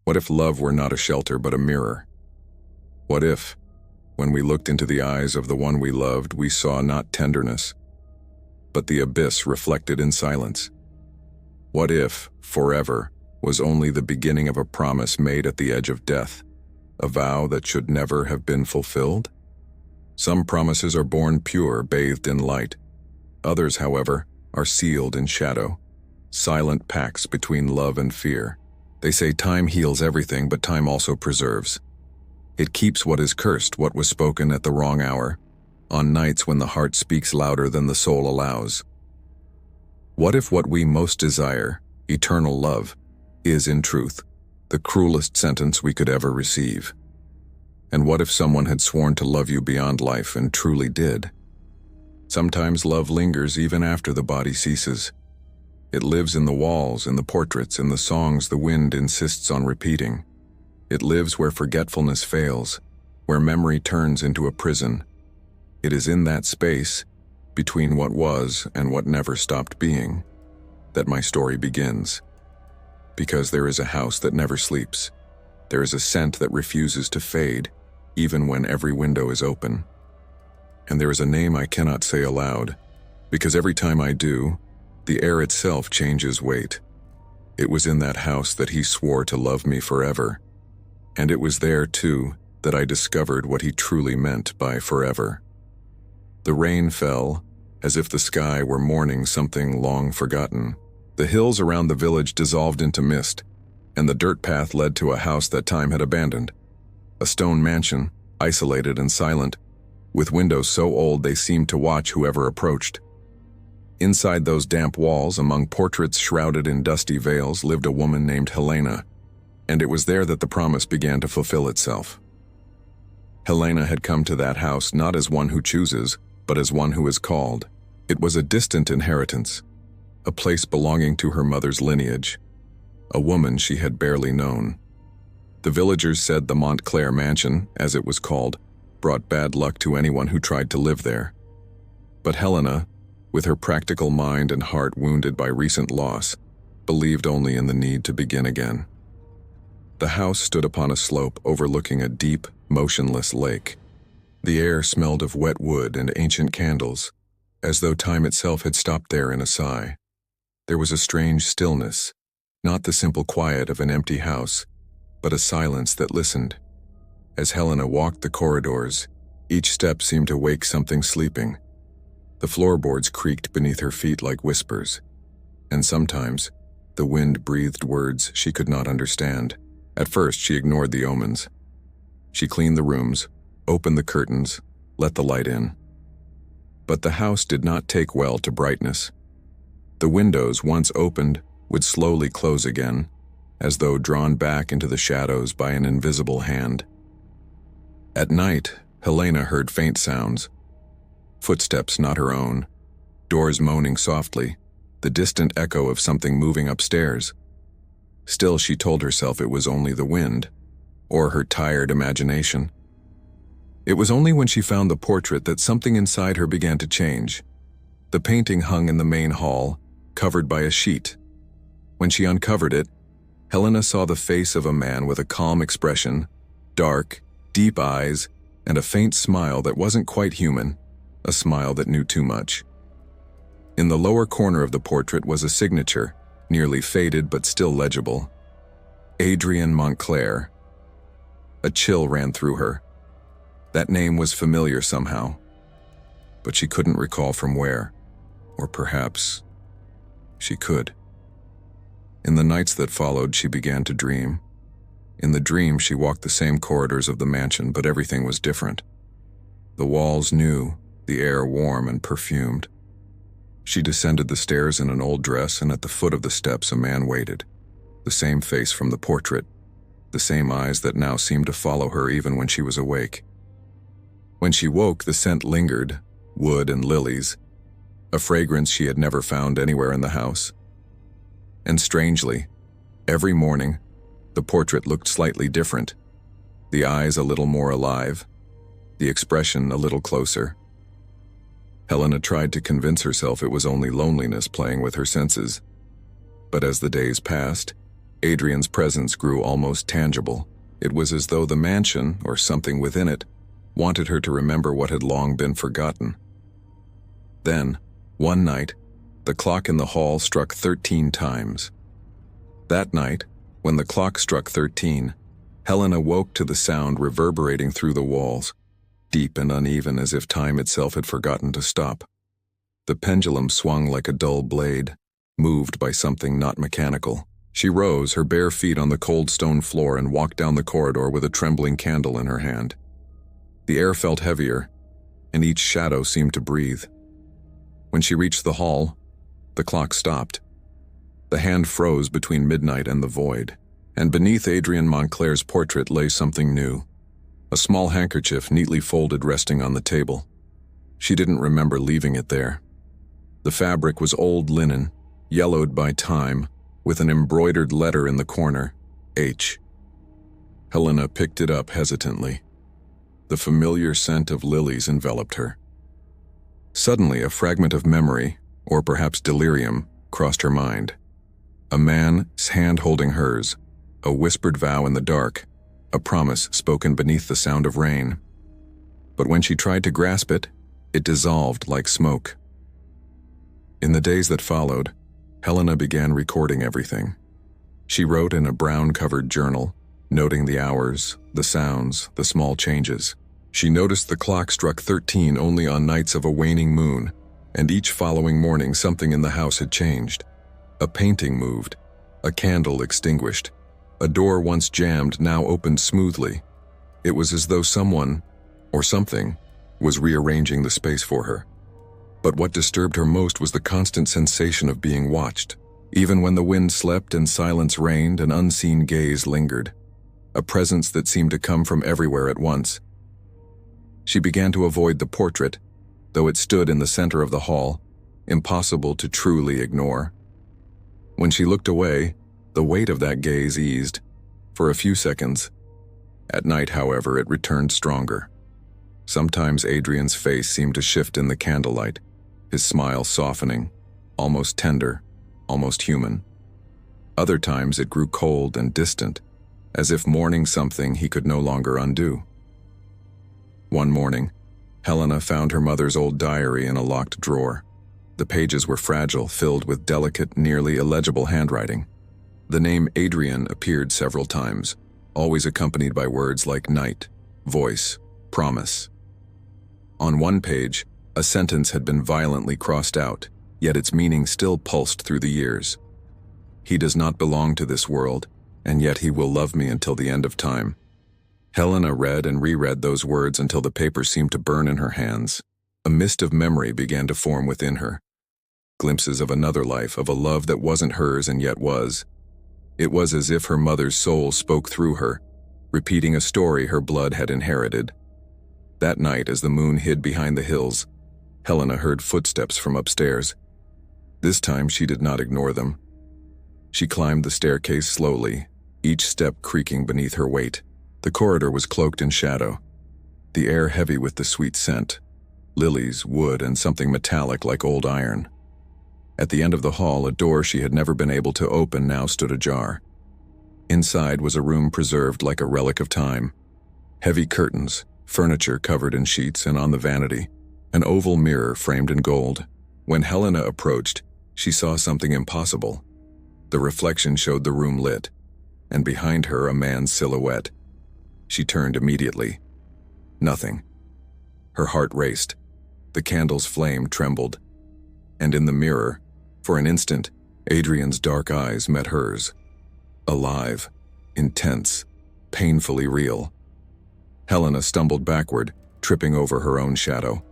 What if love were not a shelter but a mirror? What if, when we looked into the eyes of the one we loved, we saw not tenderness, but the abyss reflected in silence? What if forever was only the beginning of a promise made at the edge of death, a vow that should never have been fulfilled? Some promises are born pure, bathed in light. Others, however, are sealed in shadow, silent pacts between love and fear. They say time heals everything, but time also preserves. It keeps what is cursed, what was spoken at the wrong hour, on nights when the heart speaks louder than the soul allows. What if what we most desire, eternal love, is in truth the cruelest sentence we could ever receive? And what if someone had sworn to love you beyond life and truly did? Sometimes love lingers even after the body ceases. It lives in the walls, in the portraits, in the songs the wind insists on repeating. It lives where forgetfulness fails, where memory turns into a prison. It is in that space, between what was and what never stopped being, that my story begins. Because there is a house that never sleeps. There is a scent that refuses to fade, even when every window is open. And there is a name I cannot say aloud, because every time I do, the air itself changes weight. It was in that house that he swore to love me forever. And it was there, too, that I discovered what he truly meant by forever. The rain fell, as if the sky were mourning something long forgotten. The hills around the village dissolved into mist, and the dirt path led to a house that time had abandoned. A stone mansion, isolated and silent, with windows so old they seemed to watch whoever approached. Inside those damp walls, among portraits shrouded in dusty veils, lived a woman named Helena, and it was there that the promise began to fulfill itself. Helena had come to that house not as one who chooses, but as one who is called. It was a distant inheritance, a place belonging to her mother's lineage, a woman she had barely known. The villagers said the Montclair mansion, as it was called, brought bad luck to anyone who tried to live there. But Helena, with her practical mind and heart wounded by recent loss, believed only in the need to begin again. The house stood upon a slope overlooking a deep, motionless lake. The air smelled of wet wood and ancient candles, as though time itself had stopped there in a sigh. There was a strange stillness, not the simple quiet of an empty house, but a silence that listened. As Helena walked the corridors, each step seemed to wake something sleeping. The floorboards creaked beneath her feet like whispers, and sometimes the wind breathed words she could not understand. At first, she ignored the omens. She cleaned the rooms, opened the curtains, let the light in. But the house did not take well to brightness. The windows, once opened, would slowly close again, as though drawn back into the shadows by an invisible hand. At night, Helena heard faint sounds. Footsteps not her own, doors moaning softly, the distant echo of something moving upstairs. Still, she told herself it was only the wind, or her tired imagination. It was only when she found the portrait that something inside her began to change. The painting hung in the main hall, covered by a sheet. When she uncovered it, Helena saw the face of a man with a calm expression, dark, deep eyes, and a faint smile that wasn't quite human, a smile that knew too much. In the lower corner of the portrait was a signature, nearly faded but still legible. Adrian Montclair. A chill ran through her. That name was familiar somehow, but she couldn't recall from where, or perhaps she could. In the nights that followed, she began to dream. In the dream, she walked the same corridors of the mansion, but everything was different. The walls new, the air warm and perfumed. She descended the stairs in an old dress, and at the foot of the steps a man waited. The same face from the portrait, the same eyes that now seemed to follow her even when she was awake. When she woke, the scent lingered, wood and lilies, a fragrance she had never found anywhere in the house. And strangely, every morning, the portrait looked slightly different, the eyes a little more alive, the expression a little closer. Helena tried to convince herself it was only loneliness playing with her senses. But as the days passed, Adrian's presence grew almost tangible. It was as though the mansion, or something within it, wanted her to remember what had long been forgotten. Then, one night, the clock in the hall struck 13 times. That night, when the clock struck 13, Helen awoke to the sound reverberating through the walls, deep and uneven as if time itself had forgotten to stop. The pendulum swung like a dull blade, moved by something not mechanical. She rose, her bare feet on the cold stone floor, and walked down the corridor with a trembling candle in her hand. The air felt heavier, and each shadow seemed to breathe. When she reached the hall, the clock stopped. The hand froze between midnight and the void, and beneath Adrian Montclair's portrait lay something new. A small handkerchief neatly folded resting on the table. She didn't remember leaving it there. The fabric was old linen, yellowed by time, with an embroidered letter in the corner, H. Helena picked it up hesitantly. The familiar scent of lilies enveloped her. Suddenly, a fragment of memory, or perhaps delirium, crossed her mind. A man's hand holding hers, a whispered vow in the dark, a promise spoken beneath the sound of rain. But when she tried to grasp it, it dissolved like smoke. In the days that followed, Helena began recording everything. She wrote in a brown-covered journal, noting the hours, the sounds, the small changes. She noticed the clock struck 13 only on nights of a waning moon, and each following morning something in the house had changed. A painting moved, a candle extinguished, a door once jammed now opened smoothly. It was as though someone, or something, was rearranging the space for her. But what disturbed her most was the constant sensation of being watched. Even when the wind slept and silence reigned, an unseen gaze lingered, a presence that seemed to come from everywhere at once. She began to avoid the portrait, though it stood in the center of the hall, impossible to truly ignore. When she looked away, the weight of that gaze eased, for a few seconds. At night, however, it returned stronger. Sometimes Adrian's face seemed to shift in the candlelight, his smile softening, almost tender, almost human. Other times it grew cold and distant, as if mourning something he could no longer undo. One morning, Helena found her mother's old diary in a locked drawer. The pages were fragile, filled with delicate, nearly illegible handwriting. The name Adrian appeared several times, always accompanied by words like night, voice, promise. On one page, a sentence had been violently crossed out, yet its meaning still pulsed through the years. He does not belong to this world, and yet he will love me until the end of time. Helena read and reread those words until the paper seemed to burn in her hands. A mist of memory began to form within her. Glimpses of another life, of a love that wasn't hers and yet was. It was as if her mother's soul spoke through her, repeating a story her blood had inherited. That night, as the moon hid behind the hills, Helena heard footsteps from upstairs. This time she did not ignore them. She climbed the staircase slowly, each step creaking beneath her weight. The corridor was cloaked in shadow, the air heavy with the sweet scent, lilies, wood, and something metallic like old iron. At the end of the hall, a door she had never been able to open now stood ajar. Inside was a room preserved like a relic of time. Heavy curtains, furniture covered in sheets, and on the vanity, an oval mirror framed in gold. When Helena approached, she saw something impossible. The reflection showed the room lit, and behind her a man's silhouette. She turned immediately. Nothing. Her heart raced. The candle's flame trembled. And in the mirror, for an instant, Adrian's dark eyes met hers. Alive, intense, painfully real. Helena stumbled backward, tripping over her own shadow.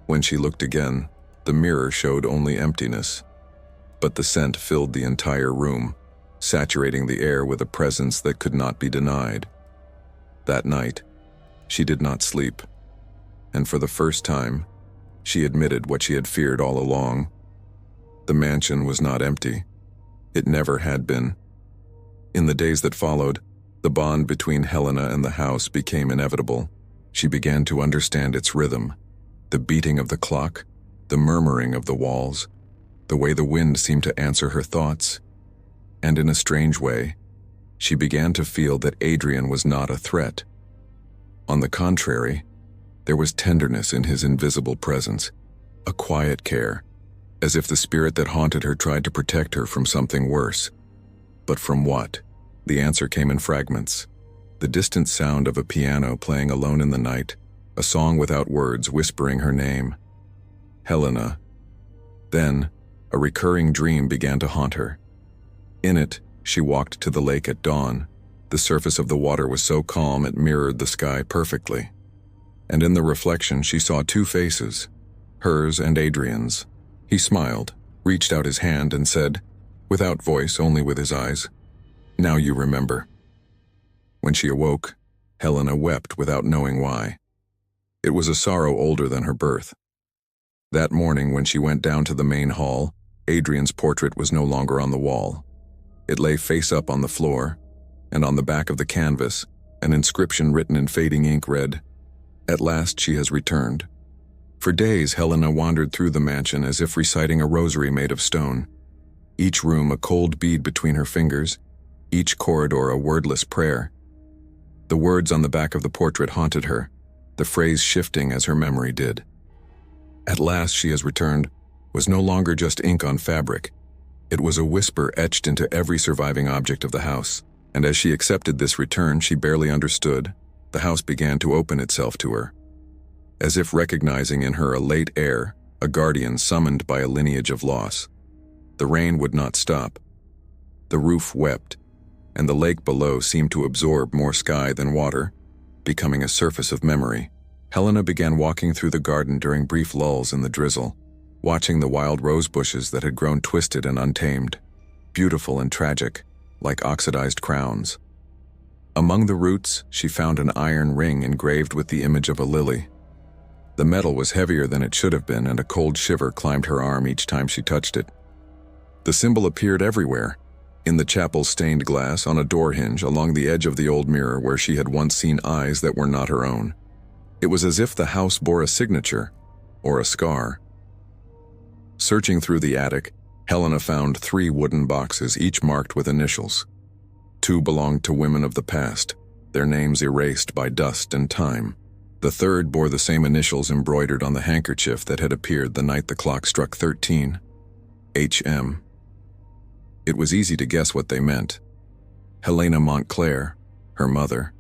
When she looked again, the mirror showed only emptiness. But the scent filled the entire room, saturating the air with a presence that could not be denied. That night, she did not sleep, and for the first time, she admitted what she had feared all along. The mansion was not empty. It never had been. In the days that followed, the bond between Helena and the house became inevitable. She began to understand its rhythm, the beating of the clock, the murmuring of the walls, the way the wind seemed to answer her thoughts. And in a strange way, she began to feel that Adrian was not a threat. On the contrary, there was tenderness in his invisible presence, a quiet care, as if the spirit that haunted her tried to protect her from something worse. But from what? The answer came in fragments. The distant sound of a piano playing alone in the night, a song without words whispering her name. Helena. Then, a recurring dream began to haunt her. In it, she walked to the lake at dawn. The surface of the water was so calm it mirrored the sky perfectly. And in the reflection she saw two faces, hers and Adrian's. He smiled, reached out his hand and said, without voice, only with his eyes, "Now you remember." When she awoke, Helena wept without knowing why. It was a sorrow older than her birth. That morning when she went down to the main hall, Adrian's portrait was no longer on the wall. It lay face up on the floor, and on the back of the canvas, an inscription written in fading ink read, "At last she has returned." For days, Helena wandered through the mansion as if reciting a rosary made of stone. Each room a cold bead between her fingers, each corridor a wordless prayer. The words on the back of the portrait haunted her, the phrase shifting as her memory did. "At last she has returned" was no longer just ink on fabric. It was a whisper etched into every surviving object of the house. And as she accepted this return she barely understood, the house began to open itself to her. As if recognizing in her a late heir, a guardian summoned by a lineage of loss. The rain would not stop. The roof wept, and the lake below seemed to absorb more sky than water, becoming a surface of memory. Helena began walking through the garden during brief lulls in the drizzle, watching the wild rose bushes that had grown twisted and untamed, beautiful and tragic, like oxidized crowns. Among the roots, she found an iron ring engraved with the image of a lily. The metal was heavier than it should have been, and a cold shiver climbed her arm each time she touched it. The symbol appeared everywhere, in the chapel's stained glass, on a door hinge, along the edge of the old mirror where she had once seen eyes that were not her own. It was as if the house bore a signature, or a scar. Searching through the attic, Helena found 3 wooden boxes, each marked with initials. 2 belonged to women of the past, their names erased by dust and time. The third bore the same initials embroidered on the handkerchief that had appeared the night the clock struck 13. H.M. It was easy to guess what they meant. Helena Montclair, her mother.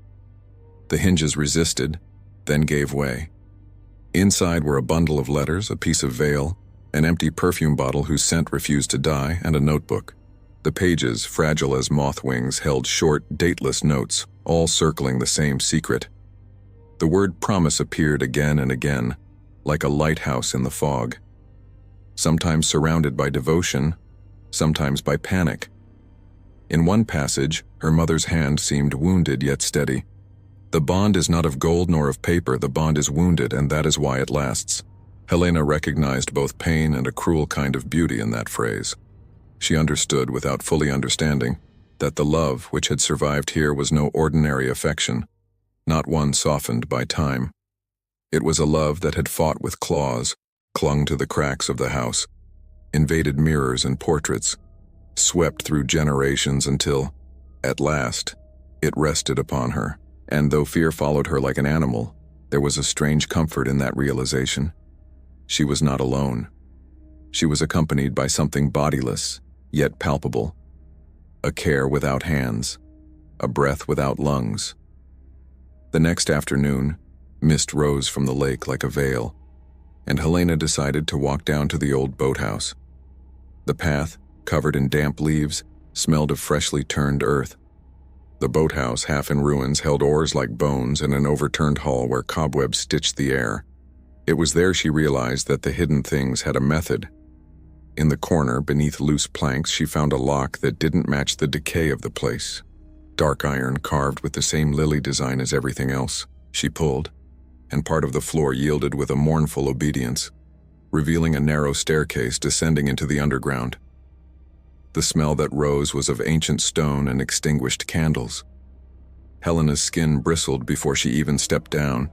The hinges resisted, then gave way. Inside were a bundle of letters, a piece of veil, an empty perfume bottle whose scent refused to die, and a notebook. The pages, fragile as moth wings, held short, dateless notes, all circling the same secret. The word promise appeared again and again, like a lighthouse in the fog. Sometimes surrounded by devotion, sometimes by panic. In one passage, her mother's hand seemed wounded yet steady. "The bond is not of gold nor of paper, the bond is wounded, and that is why it lasts." Helena recognized both pain and a cruel kind of beauty in that phrase. She understood, without fully understanding, that the love which had survived here was no ordinary affection, not one softened by time. It was a love that had fought with claws, clung to the cracks of the house, invaded mirrors and portraits, swept through generations until, at last, it rested upon her. And though fear followed her like an animal, there was a strange comfort in that realization. She was not alone. She was accompanied by something bodiless, yet palpable. A care without hands, a breath without lungs. The next afternoon, mist rose from the lake like a veil, and Helena decided to walk down to the old boathouse. The path, covered in damp leaves, smelled of freshly turned earth. The boathouse, half in ruins, held oars like bones in an overturned hull where cobwebs stitched the air. It was there she realized that the hidden things had a method. In the corner, beneath loose planks, she found a lock that didn't match the decay of the place. Dark iron carved with the same lily design as everything else. She pulled, and part of the floor yielded with a mournful obedience, revealing a narrow staircase descending into the underground. The smell that rose was of ancient stone and extinguished candles. Helena's skin bristled before she even stepped down,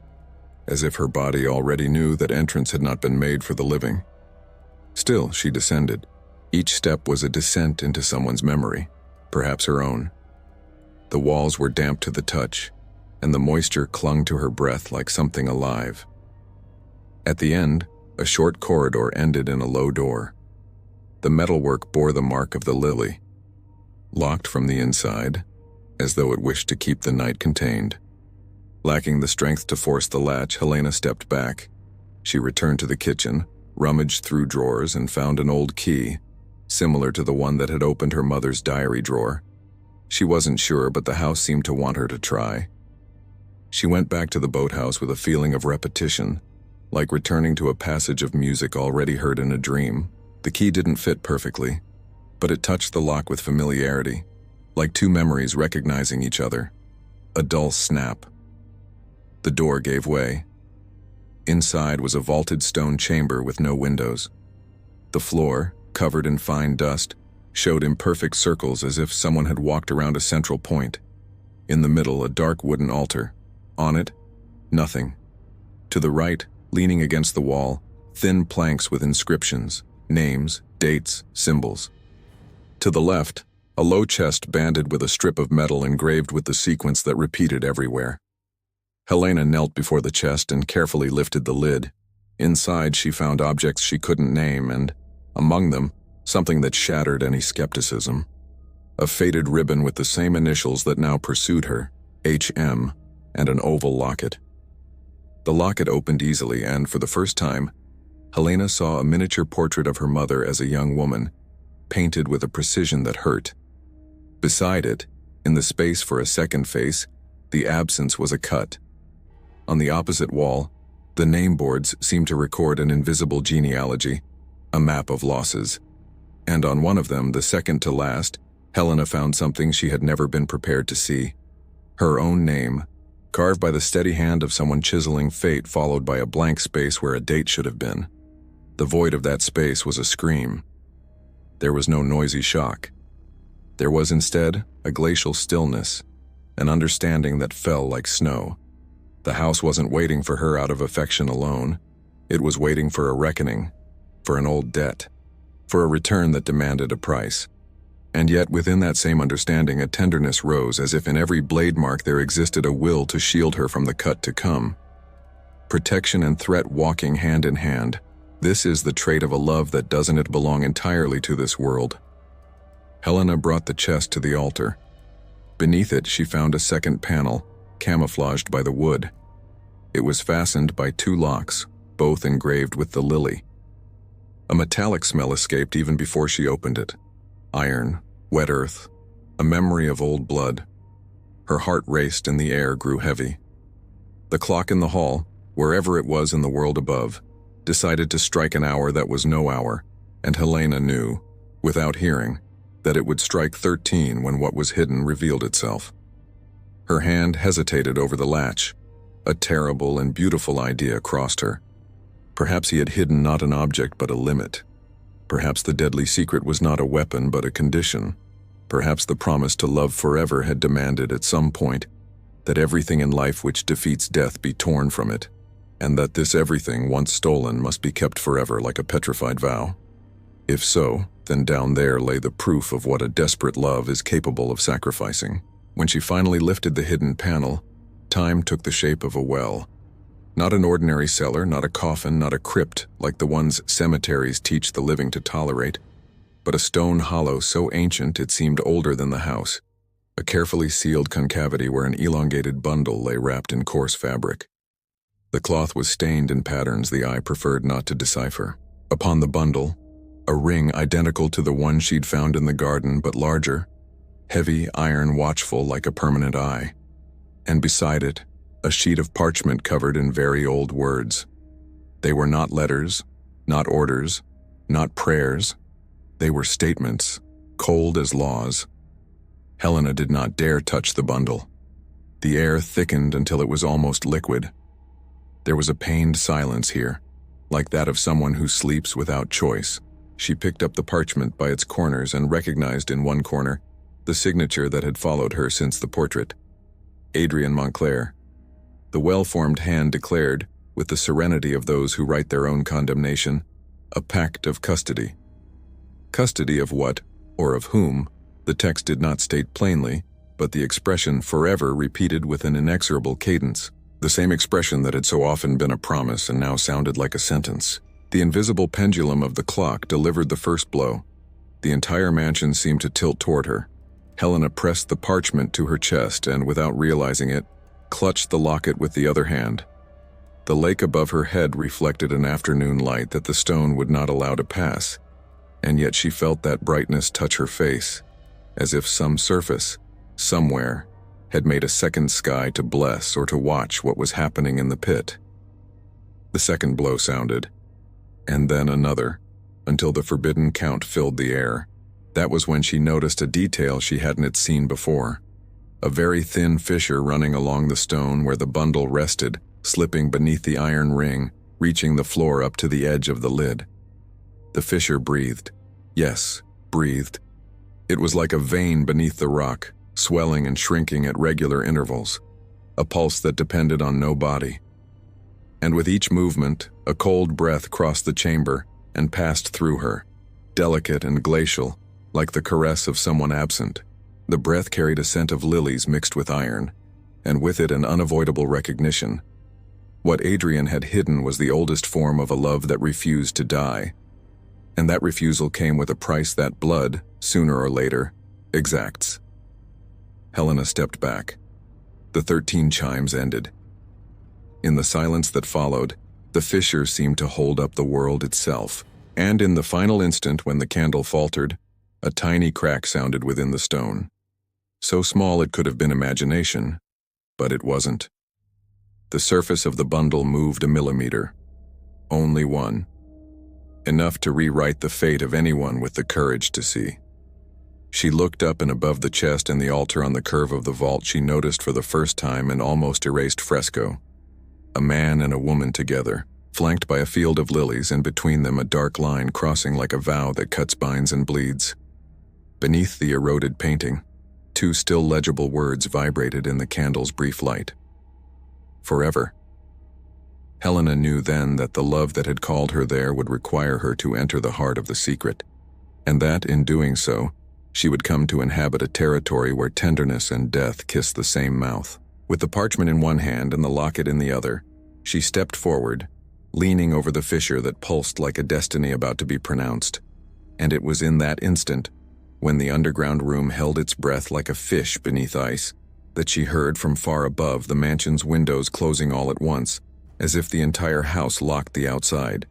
as if her body already knew that entrance had not been made for the living. Still, she descended. Each step was a descent into someone's memory, perhaps her own. The walls were damp to the touch, and the moisture clung to her breath like something alive. At the end, a short corridor ended in a low door. The metalwork bore the mark of the lily, locked from the inside, as though it wished to keep the night contained. Lacking the strength to force the latch, Helena stepped back. She returned to the kitchen, rummaged through drawers, and found an old key, similar to the one that had opened her mother's diary drawer. She wasn't sure, but the house seemed to want her to try. She went back to the boathouse with a feeling of repetition, like returning to a passage of music already heard in a dream. The key didn't fit perfectly, but it touched the lock with familiarity, like two memories recognizing each other. A dull snap. The door gave way. Inside was a vaulted stone chamber with no windows. The floor, covered in fine dust, showed imperfect circles as if someone had walked around a central point. In the middle, a dark wooden altar. On it, nothing. To the right, leaning against the wall, thin planks with inscriptions, names, dates, symbols. To the left, a low chest banded with a strip of metal engraved with the sequence that repeated everywhere. Helena knelt before the chest and carefully lifted the lid. Inside, she found objects she couldn't name, and, among them, something that shattered any skepticism. A faded ribbon with the same initials that now pursued her, HM, and an oval locket. The locket opened easily, and for the first time, Helena saw a miniature portrait of her mother as a young woman, painted with a precision that hurt. Beside it, in the space for a second face, the absence was a cut. On the opposite wall, the name boards seemed to record an invisible genealogy, a map of losses. And on one of them, the second to last, Helena found something she had never been prepared to see. Her own name, carved by the steady hand of someone chiseling fate, followed by a blank space where a date should have been. The void of that space was a scream. There was no noisy shock. There was instead a glacial stillness, an understanding that fell like snow. The house wasn't waiting for her out of affection alone. It was waiting for a reckoning, for an old debt, for a return that demanded a price. And yet within that same understanding, a tenderness rose, as if in every blade mark there existed a will to shield her from the cut to come. Protection and threat walking hand in hand. This is the trait of a love that doesn't belong entirely to this world. Helena brought the chest to the altar. Beneath it, she found a second panel, camouflaged by the wood. It was fastened by two locks, both engraved with the lily. A metallic smell escaped even before she opened it. Iron, wet earth, a memory of old blood. Her heart raced and the air grew heavy. The clock in the hall, wherever it was in the world above, decided to strike an hour that was no hour, and Helena knew, without hearing, that it would strike 13 when what was hidden revealed itself. Her hand hesitated over the latch. A terrible and beautiful idea crossed her. Perhaps he had hidden not an object but a limit. Perhaps the deadly secret was not a weapon but a condition. Perhaps the promise to love forever had demanded at some point that everything in life which defeats death be torn from it, and that this everything once stolen must be kept forever like a petrified vow. If so, then down there lay the proof of what a desperate love is capable of sacrificing. When she finally lifted the hidden panel, time took the shape of a well. Not an ordinary cellar, not a coffin, not a crypt like the ones cemeteries teach the living to tolerate, but a stone hollow so ancient it seemed older than the house, a carefully sealed concavity where an elongated bundle lay wrapped in coarse fabric. The cloth was stained in patterns the eye preferred not to decipher. Upon the bundle, a ring identical to the one she'd found in the garden but larger, heavy iron watchful like a permanent eye. And beside it, a sheet of parchment covered in very old words. They were not letters, not orders, not prayers. They were statements, cold as laws. Helena did not dare touch the bundle. The air thickened until it was almost liquid. There was a pained silence here, like that of someone who sleeps without choice. She picked up the parchment by its corners and recognized in one corner the signature that had followed her since the portrait. Adrian Montclair. The well-formed hand declared, with the serenity of those who write their own condemnation, a pact of custody. Custody of what, or of whom, the text did not state plainly, but the expression forever repeated with an inexorable cadence, the same expression that had so often been a promise and now sounded like a sentence. The invisible pendulum of the clock delivered the first blow. The entire mansion seemed to tilt toward her. Helena pressed the parchment to her chest and, without realizing it, clutched the locket with the other hand. The lake above her head reflected an afternoon light that the stone would not allow to pass, and yet she felt that brightness touch her face, as if some surface, somewhere, had made a second sky to bless or to watch what was happening in the pit. The second blow sounded, and then another, until the forbidden count filled the air. That was when she noticed a detail she hadn't seen before. A very thin fissure running along the stone where the bundle rested, slipping beneath the iron ring, reaching the floor up to the edge of the lid. The fissure breathed. Yes, breathed. It was like a vein beneath the rock, swelling and shrinking at regular intervals, a pulse that depended on no body. And with each movement, a cold breath crossed the chamber and passed through her, delicate and glacial, like the caress of someone absent. The breath carried a scent of lilies mixed with iron, and with it an unavoidable recognition. What Adrian had hidden was the oldest form of a love that refused to die, and that refusal came with a price that blood, sooner or later, exacts. Helena stepped back. The 13 chimes ended. In the silence that followed, the fissure seemed to hold up the world itself, and in the final instant when the candle faltered, a tiny crack sounded within the stone. So small it could have been imagination, but it wasn't. The surface of the bundle moved a millimeter. Only one. Enough to rewrite the fate of anyone with the courage to see. She looked up, and above the chest and the altar on the curve of the vault she noticed for the first time an almost erased fresco. A man and a woman together, flanked by a field of lilies, and between them a dark line crossing like a vow that cuts, binds, and bleeds. Beneath the eroded painting, 2 still legible words vibrated in the candle's brief light. Forever. Helena knew then that the love that had called her there would require her to enter the heart of the secret, and that, in doing so, she would come to inhabit a territory where tenderness and death kissed the same mouth. With the parchment in one hand and the locket in the other, she stepped forward, leaning over the fissure that pulsed like a destiny about to be pronounced. And it was in that instant, when the underground room held its breath like a fish beneath ice, that she heard from far above the mansion's windows closing all at once, as if the entire house locked the outside,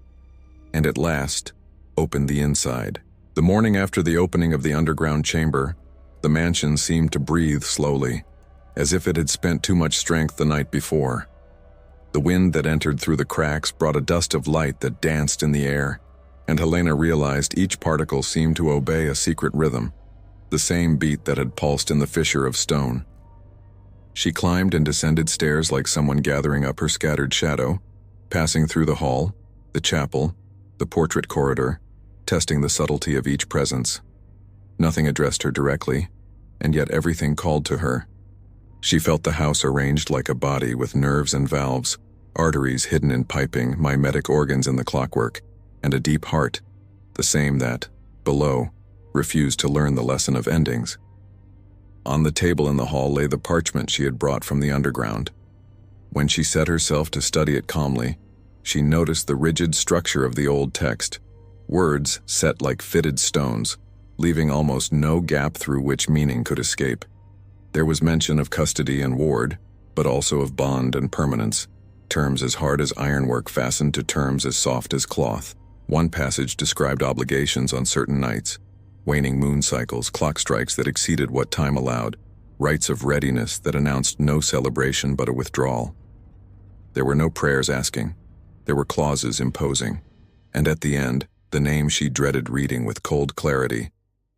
and at last opened the inside. The morning after the opening of the underground chamber, the mansion seemed to breathe slowly, as if it had spent too much strength the night before. The wind that entered through the cracks brought a dust of light that danced in the air, and Helena realized each particle seemed to obey a secret rhythm, the same beat that had pulsed in the fissure of stone. She climbed and descended stairs like someone gathering up her scattered shadow, passing through the hall, the chapel, the portrait corridor, testing the subtlety of each presence. Nothing addressed her directly, and yet everything called to her. She felt the house arranged like a body with nerves and valves, arteries hidden in piping, mimetic organs in the clockwork, and a deep heart, the same that, below, refused to learn the lesson of endings. On the table in the hall lay the parchment she had brought from the underground. When she set herself to study it calmly, she noticed the rigid structure of the old text, words set like fitted stones, leaving almost no gap through which meaning could escape. There was mention of custody and ward, but also of bond and permanence, terms as hard as ironwork fastened to terms as soft as cloth. One passage described obligations on certain nights, waning moon cycles, clock strikes that exceeded what time allowed, rites of readiness that announced no celebration but a withdrawal. There were no prayers asking, there were clauses imposing, and at the end, the name she dreaded reading with cold clarity,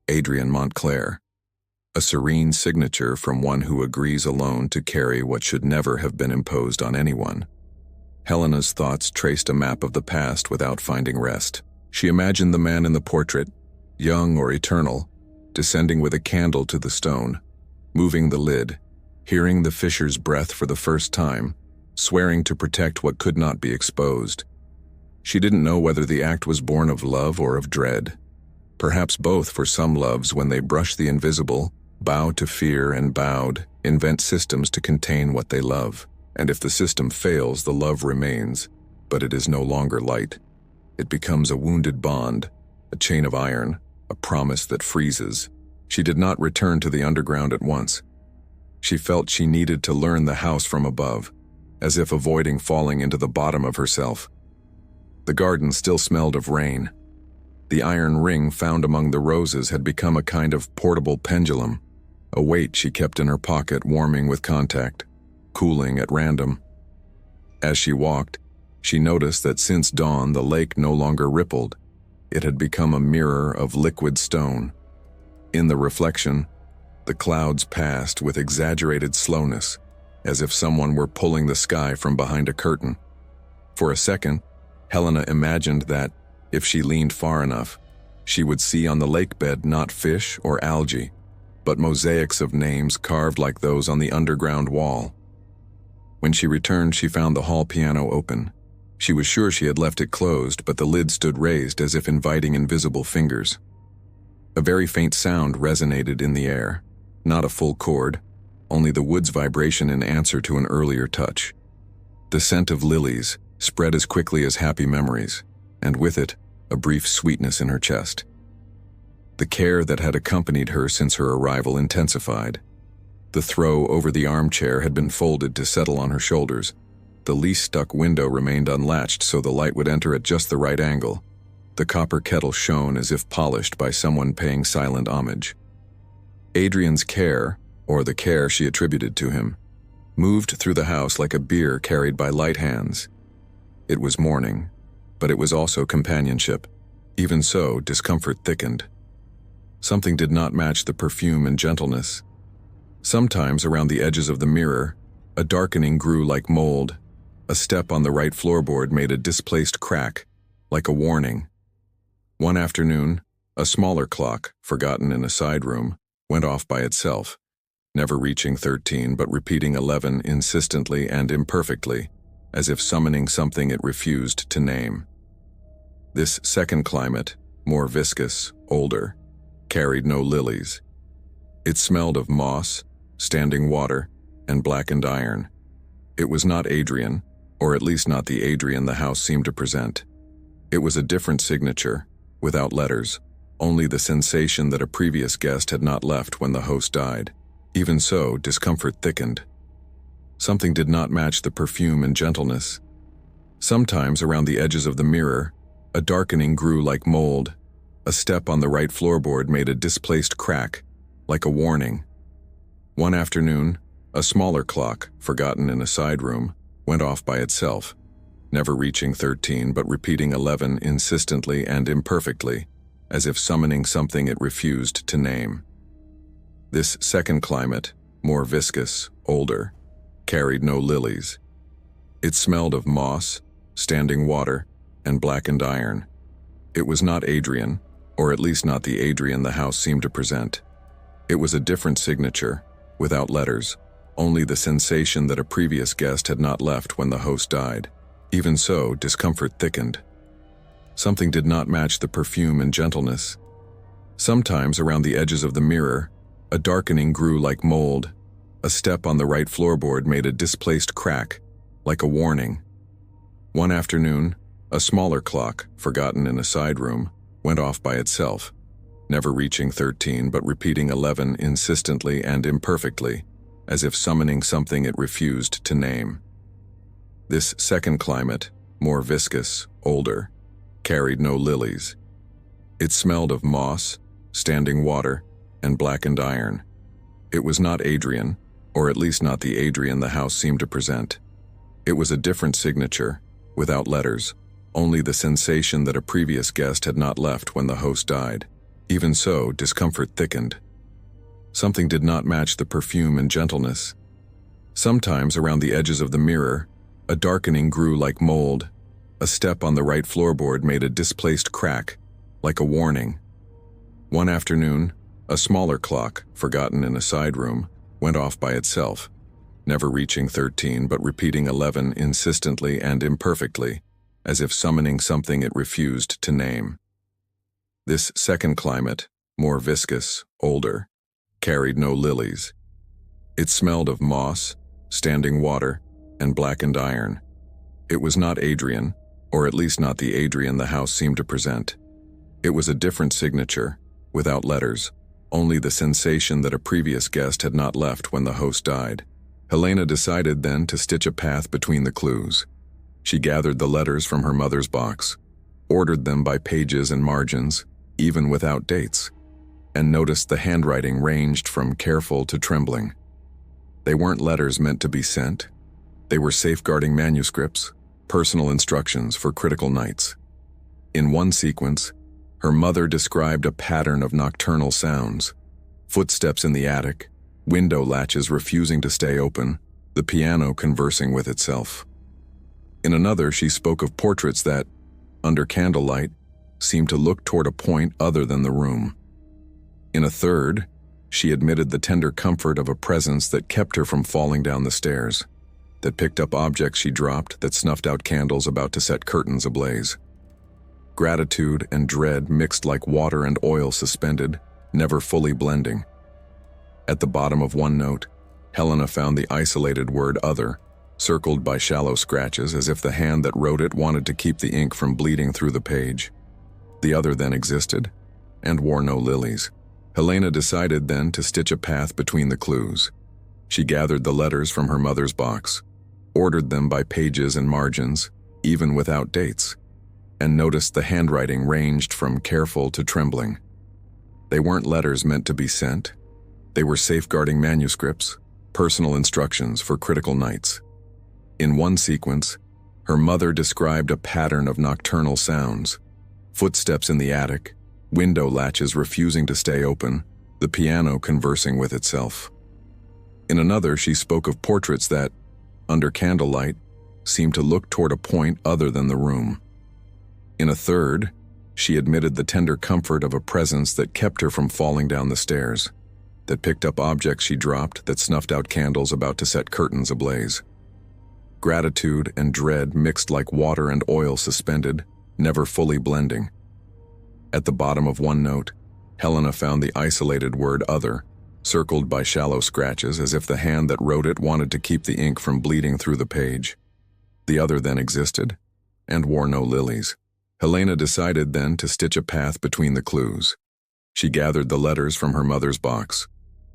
Adrian Montclair, a serene signature from one who agrees alone to carry what should never have been imposed on anyone. Helena's thoughts traced a map of the past without finding rest. She imagined the man in the portrait, young or eternal, descending with a candle to the stone, moving the lid, hearing the fisher's breath for the first time, swearing to protect what could not be exposed. She didn't know whether the act was born of love or of dread. Perhaps both, for some loves, when they brush the invisible, bow to fear and bowed, invent systems to contain what they love. And if the system fails, the love remains, but it is no longer light. It becomes a wounded bond, a chain of iron, a promise that freezes. She did not return to the underground at once. She felt she needed to learn the house from above, as if avoiding falling into the bottom of herself. The garden still smelled of rain. The iron ring found among the roses had become a kind of portable pendulum, a weight she kept in her pocket, warming with contact, cooling at random. As she walked, she noticed that since dawn the lake no longer rippled. It had become a mirror of liquid stone. In the reflection, the clouds passed with exaggerated slowness, as if someone were pulling the sky from behind a curtain. For a second, Helena imagined that, if she leaned far enough, she would see on the lake bed not fish or algae, but mosaics of names carved like those on the underground wall. When she returned, she found the hall piano open. She was sure she had left it closed, but the lid stood raised as if inviting invisible fingers. A very faint sound resonated in the air, not a full chord, only the wood's vibration in answer to an earlier touch. The scent of lilies spread as quickly as happy memories, and with it, a brief sweetness in her chest. The care that had accompanied her since her arrival intensified. The throw over the armchair had been folded to settle on her shoulders. The lease-stuck window remained unlatched so the light would enter at just the right angle. The copper kettle shone as if polished by someone paying silent homage. Adrian's care, or the care she attributed to him, moved through the house like a bier carried by light hands. It was morning, but it was also companionship. Even so, discomfort thickened. Something did not match the perfume and gentleness. Sometimes around the edges of the mirror, a darkening grew like mold. A step on the right floorboard made a displaced crack, like a warning. One afternoon, a smaller clock, forgotten in a side room, went off by itself, never reaching 13 but repeating 11 insistently and imperfectly, as if summoning something it refused to name. This second climate, more viscous, older, carried no lilies. It smelled of moss, standing water, and blackened iron. It was not Adrian, or at least not the Adrian the house seemed to present. It was a different signature, without letters, only the sensation that a previous guest had not left when the host died. Even so, discomfort thickened. Something did not match the perfume and gentleness. Sometimes around the edges of the mirror, a darkening grew like mold. A step on the right floorboard made a displaced crack, like a warning. One afternoon, a smaller clock, forgotten in a side room, went off by itself, never reaching 13 but repeating 11 insistently and imperfectly, as if summoning something it refused to name. This second climate, more viscous, older, carried no lilies. It smelled of moss, standing water, and blackened iron. It was not Adrian, or at least not the Adrian the house seemed to present. It was a different signature, without letters, only the sensation that a previous guest had not left when the host died. Even so, discomfort thickened. Something did not match the perfume and gentleness. Sometimes around the edges of the mirror, a darkening grew like mold. A step on the right floorboard made a displaced crack, like a warning. One afternoon, a smaller clock, forgotten in a side room, went off by itself, never reaching 13 but repeating 11 insistently and imperfectly, as if summoning something it refused to name. This second climate, more viscous, older, carried no lilies. It smelled of moss, standing water, and blackened iron. It was not Adrian, or at least not the Adrian the house seemed to present. It was a different signature, without letters, only the sensation that a previous guest had not left when the host died. Even so, discomfort thickened. Something did not match the perfume and gentleness. Sometimes around the edges of the mirror, a darkening grew like mold. A step on the right floorboard made a displaced crack, like a warning. One afternoon, a smaller clock, forgotten in a side room, went off by itself, never reaching 13 but repeating 11 insistently and imperfectly, as if summoning something it refused to name. This second climate, more viscous, older, carried no lilies. It smelled of moss, standing water, and blackened iron. It was not Adrian, or at least not the Adrian the house seemed to present. It was a different signature, without letters, only the sensation that a previous guest had not left when the host died. Helena decided then to stitch a path between the clues. She gathered the letters from her mother's box, ordered them by pages and margins, even without dates, and noticed the handwriting ranged from careful to trembling. They weren't letters meant to be sent. They were safeguarding manuscripts, personal instructions for critical nights. In one sequence, her mother described a pattern of nocturnal sounds: footsteps in the attic, window latches refusing to stay open, the piano conversing with itself. In another, she spoke of portraits that, under candlelight, seemed to look toward a point other than the room. In a third, she admitted the tender comfort of a presence that kept her from falling down the stairs, that picked up objects she dropped, that snuffed out candles about to set curtains ablaze. Gratitude and dread mixed like water and oil suspended, never fully blending. At the bottom of one note, Helena found the isolated word "other," circled by shallow scratches as if the hand that wrote it wanted to keep the ink from bleeding through the page. The other then existed, and wore no lilies. Helena decided then to stitch a path between the clues. She gathered the letters from her mother's box, ordered them by pages and margins, even without dates, and noticed the handwriting ranged from careful to trembling. They weren't letters meant to be sent. They were safeguarding manuscripts, personal instructions for critical nights. In one sequence, her mother described a pattern of nocturnal sounds: footsteps in the attic, window latches refusing to stay open, the piano conversing with itself. In another, she spoke of portraits that, under candlelight, seemed to look toward a point other than the room. In a third, she admitted the tender comfort of a presence that kept her from falling down the stairs, that picked up objects she dropped, that snuffed out candles about to set curtains ablaze. Gratitude and dread mixed like water and oil suspended, never fully blending. At the bottom of one note, Helena found the isolated word "other," circled by shallow scratches as if the hand that wrote it wanted to keep the ink from bleeding through the page. The other then existed, and wore no lilies. Helena decided then to stitch a path between the clues. She gathered the letters from her mother's box,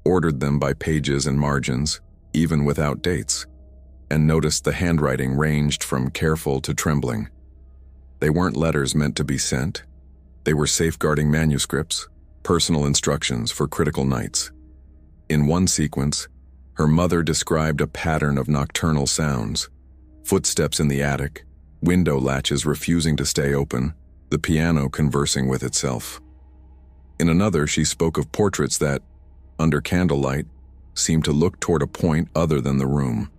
ordered them by pages and margins, even without dates, and noticed the handwriting ranged from careful to trembling. They weren't letters meant to be sent. They were safeguarding manuscripts, personal instructions for critical nights. In one sequence, her mother described a pattern of nocturnal sounds: footsteps in the attic, window latches refusing to stay open, the piano conversing with itself. In another, she spoke of portraits that, under candlelight, seemed to look toward a point other than the room.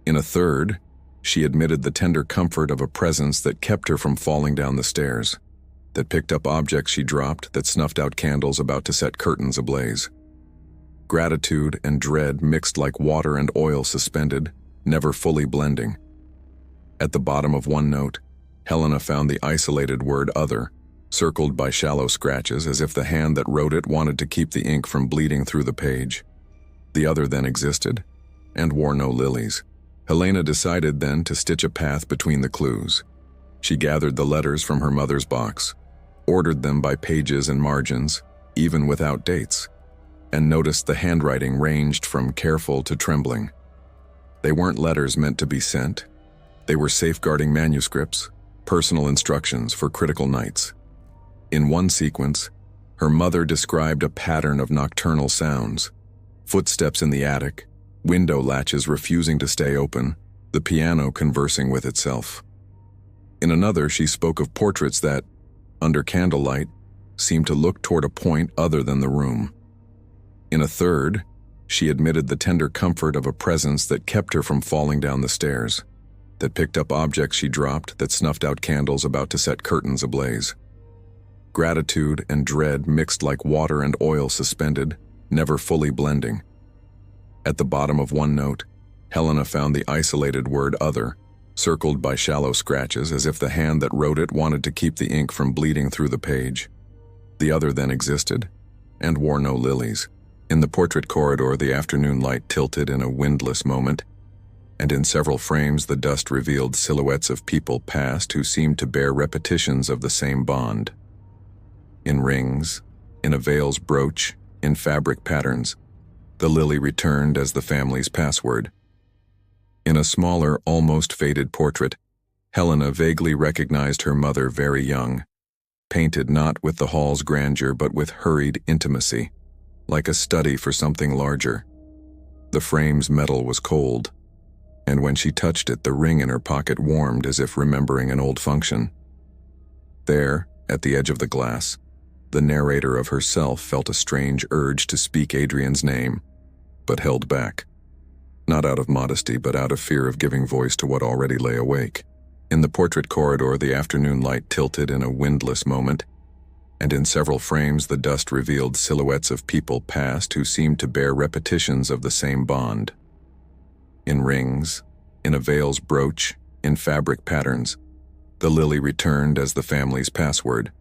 In a third, she admitted the tender comfort of a presence that kept her from falling down the stairs, that picked up objects she dropped, that snuffed out candles about to set curtains ablaze. Gratitude and dread mixed like water and oil suspended, never fully blending. At the bottom of one note, Helena found the isolated word "other," circled by shallow scratches as if the hand that wrote it wanted to keep the ink from bleeding through the page. The other then existed, and wore no lilies. Helena decided then to stitch a path between the clues. She gathered the letters from her mother's box, ordered them by pages and margins, even without dates, and noticed the handwriting ranged from careful to trembling. They weren't letters meant to be sent. They were safeguarding manuscripts, personal instructions for critical nights. In one sequence, her mother described a pattern of nocturnal sounds: footsteps in the attic, window latches refusing to stay open, the piano conversing with itself. In another, she spoke of portraits that, under candlelight, seemed to look toward a point other than the room. In a third, she admitted the tender comfort of a presence that kept her from falling down the stairs, that picked up objects she dropped, that snuffed out candles about to set curtains ablaze. Gratitude and dread mixed like water and oil suspended, never fully blending. At the bottom of one note, Helena found the isolated word "other," circled by shallow scratches as if the hand that wrote it wanted to keep the ink from bleeding through the page. The other then existed, and wore no lilies. In the portrait corridor, the afternoon light tilted in a windless moment, and in several frames the dust revealed silhouettes of people past who seemed to bear repetitions of the same bond. In rings, in a veil's brooch, in fabric patterns, the lily returned as the family's password. In a smaller, almost faded portrait, Helena vaguely recognized her mother very young, painted not with the hall's grandeur but with hurried intimacy, like a study for something larger. The frame's metal was cold, and when she touched it, the ring in her pocket warmed as if remembering an old function. There, at the edge of the glass, the narrator of herself felt a strange urge to speak Adrian's name, but held back. Not out of modesty, but out of fear of giving voice to what already lay awake. In the portrait corridor, the afternoon light tilted in a windless moment, and in several frames the dust revealed silhouettes of people past who seemed to bear repetitions of the same bond. In rings, in a veil's brooch, in fabric patterns, the lily returned as the family's password.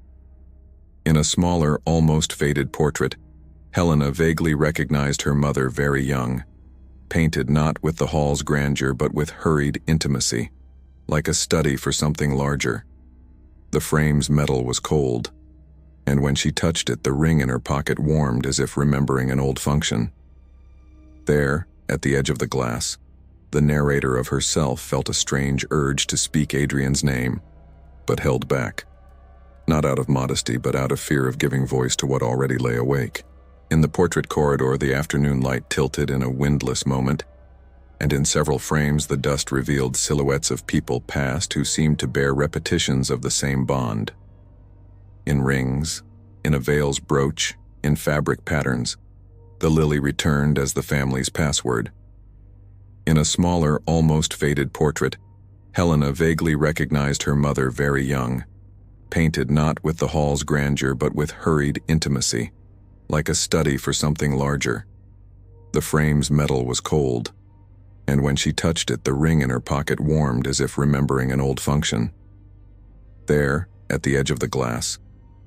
In a smaller, almost faded portrait, Helena vaguely recognized her mother very young, painted not with the hall's grandeur but with hurried intimacy, like a study for something larger. The frame's metal was cold, and when she touched it, the ring in her pocket warmed as if remembering an old function. There, at the edge of the glass, the narrator of herself felt a strange urge to speak Adrian's name, but held back. Not out of modesty, but out of fear of giving voice to what already lay awake. In the portrait corridor, the afternoon light tilted in a windless moment, and in several frames the dust revealed silhouettes of people past who seemed to bear repetitions of the same bond. In rings, in a veil's brooch, in fabric patterns, the lily returned as the family's password. In a smaller, almost faded portrait, Helena vaguely recognized her mother very young, painted not with the hall's grandeur but with hurried intimacy, like a study for something larger. The frame's metal was cold, and when she touched it, the ring in her pocket warmed as if remembering an old function. There, at the edge of the glass,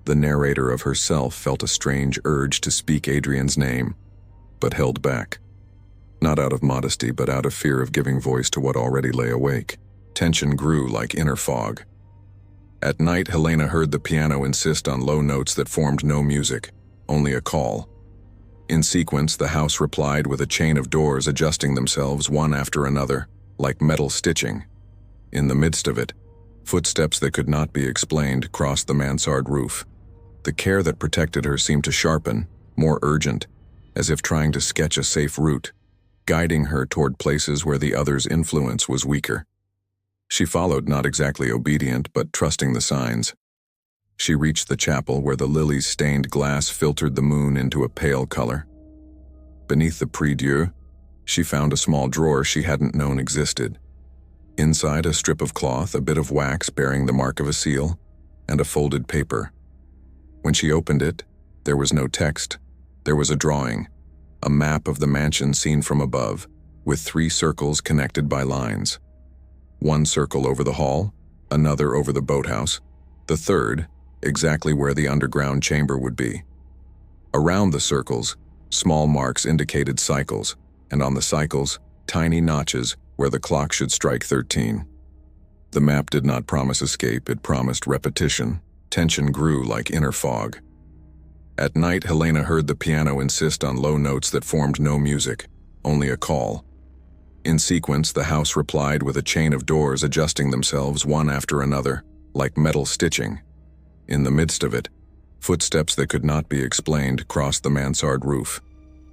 the narrator of herself felt a strange urge to speak Adrian's name, but held back. Not out of modesty, but out of fear of giving voice to what already lay awake. Tension grew like inner fog. At night, Helena heard the piano insist on low notes that formed no music, only a call. In sequence, the house replied with a chain of doors adjusting themselves one after another, like metal stitching. In the midst of it, footsteps that could not be explained crossed the mansard roof. The care that protected her seemed to sharpen, more urgent, as if trying to sketch a safe route, guiding her toward places where the other's influence was weaker. She followed, not exactly obedient, but trusting the signs. She reached the chapel where the lilies' stained glass filtered the moon into a pale color. Beneath the prie-dieu, she found a small drawer she hadn't known existed. Inside, a strip of cloth, a bit of wax bearing the mark of a seal, and a folded paper. When she opened it, there was no text. There was a drawing, a map of the mansion seen from above, with 3 circles connected by lines. One circle over the hall, another over the boathouse, the third exactly where the underground chamber would be. Around the circles, small marks indicated cycles, and on the cycles, tiny notches where the clock should strike 13. The map did not promise escape, it promised repetition. Tension grew like inner fog. At night, Helena heard the piano insist on low notes that formed no music, only a call. In sequence, the house replied with a chain of doors adjusting themselves one after another, like metal stitching. In the midst of it, footsteps that could not be explained crossed the mansard roof.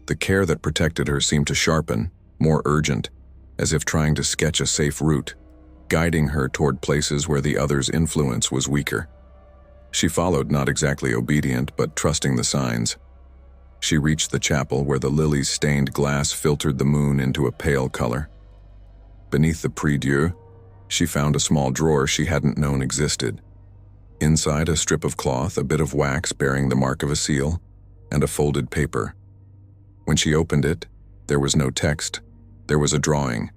The care that protected her seemed to sharpen, more urgent, as if trying to sketch a safe route, guiding her toward places where the other's influence was weaker. She followed, not exactly obedient, but trusting the signs. She reached the chapel where the lilies' stained glass filtered the moon into a pale color. Beneath the prie-dieu, she found a small drawer she hadn't known existed. Inside, a strip of cloth, a bit of wax bearing the mark of a seal, and a folded paper. When she opened it, there was no text. There was a drawing,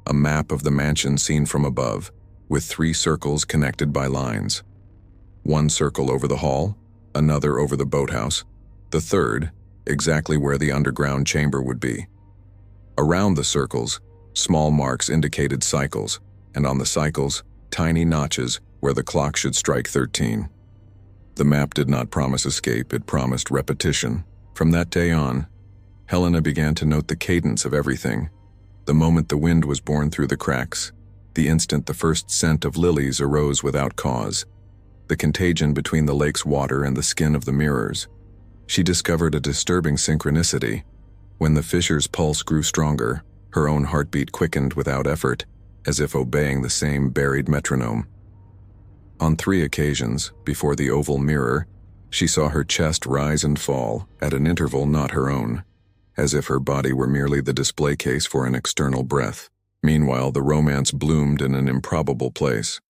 a map of the mansion seen from above, with 3 circles connected by lines. One circle over the hall, another over the boathouse, the third exactly where the underground chamber would be. Around the circles, small marks indicated cycles, and on the cycles, tiny notches where the clock should strike 13. The map did not promise escape, it promised repetition. From that day on, Helena began to note the cadence of everything. The moment the wind was borne through the cracks, the instant the first scent of lilies arose without cause, the contagion between the lake's water and the skin of the mirrors. She discovered a disturbing synchronicity. When the fisher's pulse grew stronger, her own heartbeat quickened without effort, as if obeying the same buried metronome. On 3 occasions, before the oval mirror, she saw her chest rise and fall, at an interval not her own, as if her body were merely the display case for an external breath. Meanwhile, the romance bloomed in an improbable place.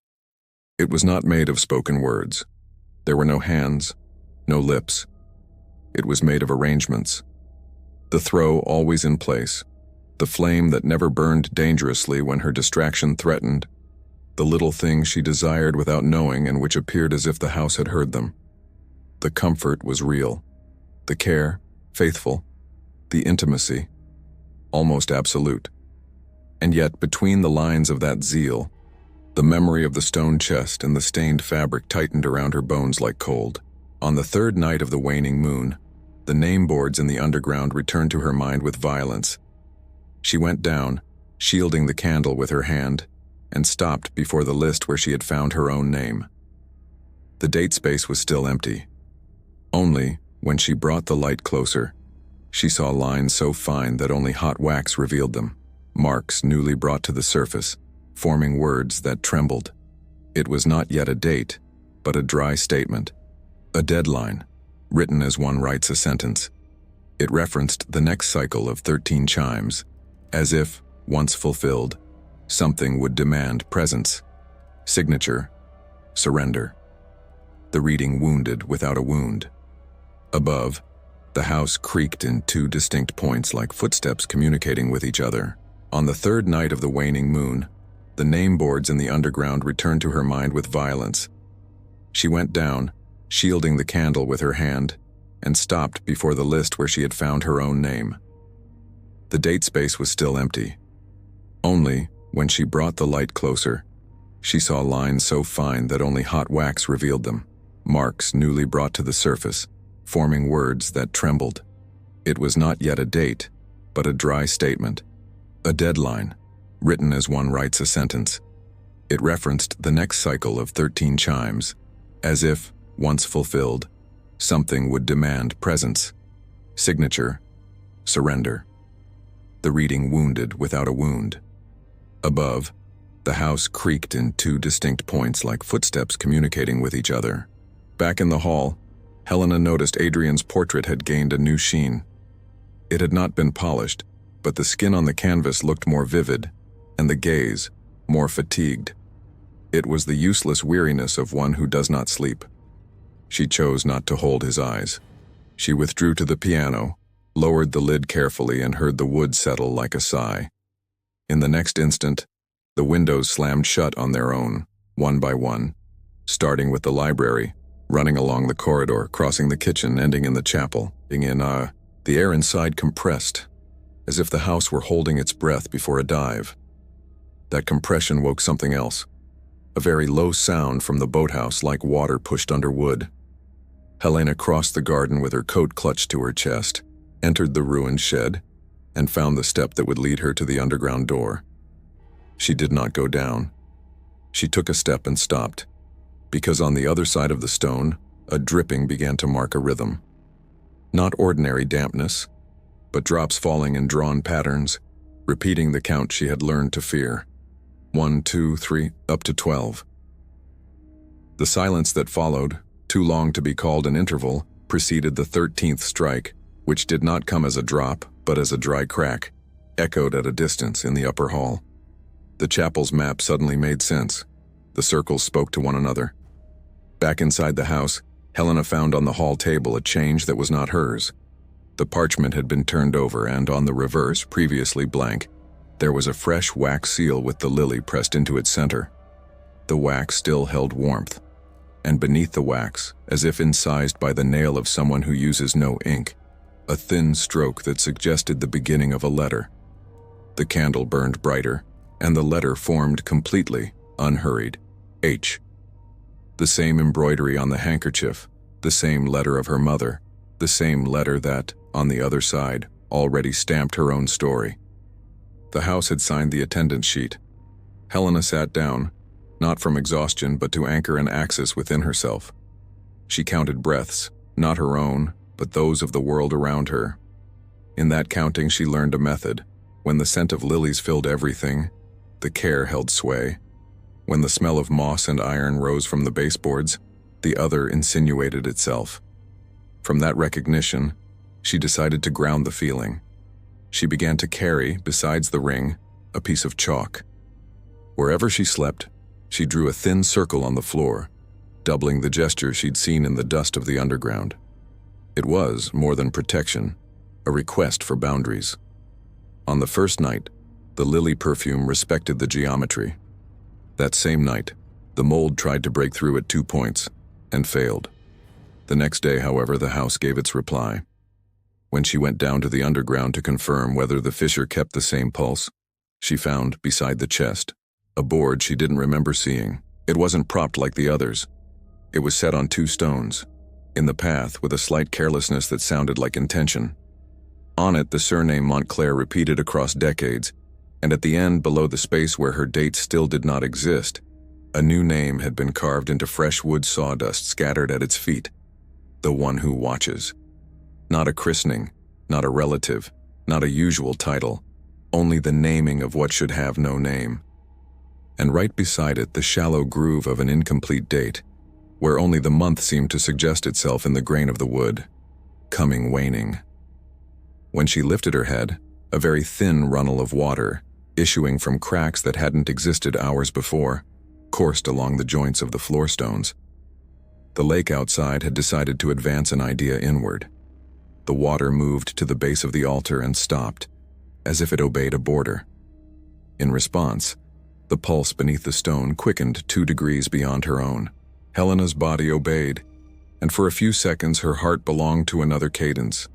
It was not made of spoken words. There were no hands, no lips. It was made of arrangements. The throw always in place, the flame that never burned dangerously when her distraction threatened, the little things she desired without knowing and which appeared as if the house had heard them. The comfort was real, the care, faithful, the intimacy, almost absolute. And yet, between the lines of that zeal, the memory of the stone chest and the stained fabric tightened around her bones like cold. On the 3rd night of the waning moon, the name boards in the underground returned to her mind with violence. She went down, shielding the candle with her hand, and stopped before the list where she had found her own name. The date space was still empty. Only, when she brought the light closer, she saw lines so fine that only hot wax revealed them, marks newly brought to the surface, forming words that trembled. It was not yet a date, but a dry statement, a deadline, written as one writes a sentence. It referenced the next cycle of 13 chimes, as if, once fulfilled, something would demand presence. Signature, surrender. The reading wounded without a wound. Above, the house creaked in 2 distinct points like footsteps communicating with each other. On the 3rd night of the waning moon, the name boards in the underground returned to her mind with violence. She went down, shielding the candle with her hand, and stopped before the list where she had found her own name. The date space was still empty. Only, when she brought the light closer, she saw lines so fine that only hot wax revealed them, marks newly brought to the surface, forming words that trembled. It was not yet a date, but a dry statement, a deadline, written as one writes a sentence. It referenced the next cycle of 13 chimes, as if, once fulfilled, something would demand presence. Signature, surrender. The reading wounded without a wound. Above, the house creaked in 2 distinct points like footsteps communicating with each other. Back in the hall, Helena noticed Adrian's portrait had gained a new sheen. It had not been polished, but the skin on the canvas looked more vivid, and the gaze, more fatigued. It was the useless weariness of one who does not sleep. She chose not to hold his eyes. She withdrew to the piano, lowered the lid carefully, and heard the wood settle like a sigh. In the next instant, the windows slammed shut on their own, one by one, starting with the library, running along the corridor, crossing the kitchen, ending in the chapel. The air inside compressed, as if the house were holding its breath before a dive. That compression woke something else, a very low sound from the boathouse like water pushed under wood. Helena crossed the garden with her coat clutched to her chest, entered the ruined shed, and found the step that would lead her to the underground door. She did not go down. She took a step and stopped, because on the other side of the stone, a dripping began to mark a rhythm. Not ordinary dampness, but drops falling in drawn patterns, repeating the count she had learned to fear. 1, 2, 3, up to 12. The silence that followed, too long to be called an interval, preceded the 13th strike, which did not come as a drop, but as a dry crack, echoed at a distance in the upper hall. The chapel's map suddenly made sense. The circles spoke to one another. Back inside the house, Helena found on the hall table a change that was not hers. The parchment had been turned over, and on the reverse, previously blank, there was a fresh wax seal with the lily pressed into its center. The wax still held warmth, and beneath the wax, as if incised by the nail of someone who uses no ink, a thin stroke that suggested the beginning of a letter. The candle burned brighter, and the letter formed completely, unhurried. H. The same embroidery on the handkerchief, the same letter of her mother, the same letter that, on the other side, already stamped her own story. The house had signed the attendance sheet. Helena sat down, not from exhaustion but to anchor an axis within herself. She counted breaths, not her own, but those of the world around her. In that counting she learned a method. When the scent of lilies filled everything, the care held sway. When the smell of moss and iron rose from the baseboards, the other insinuated itself. From that recognition, she decided to ground the feeling. She began to carry, besides the ring, a piece of chalk. Wherever she slept, she drew a thin circle on the floor, doubling the gesture she'd seen in the dust of the underground. It was, more than protection, a request for boundaries. On the first night, the lily perfume respected the geometry. That same night, the mold tried to break through at 2 points, and failed. The next day, however, the house gave its reply. When she went down to the underground to confirm whether the fissure kept the same pulse, she found, beside the chest, a board she didn't remember seeing. It wasn't propped like the others. It was set on 2 stones, in the path with a slight carelessness that sounded like intention. On it, the surname Montclair repeated across decades, and at the end, below the space where her date still did not exist, a new name had been carved into fresh wood sawdust scattered at its feet. The one who watches. Not a christening, not a relative, not a usual title, only the naming of what should have no name. And right beside it, the shallow groove of an incomplete date, where only the month seemed to suggest itself in the grain of the wood, coming waning. When she lifted her head, a very thin runnel of water, issuing from cracks that hadn't existed hours before, coursed along the joints of the floor stones. The lake outside had decided to advance an idea inward. The water moved to the base of the altar and stopped, as if it obeyed a border. In response, the pulse beneath the stone quickened 2 degrees beyond her own. Helena's body obeyed, and for a few seconds her heart belonged to another cadence.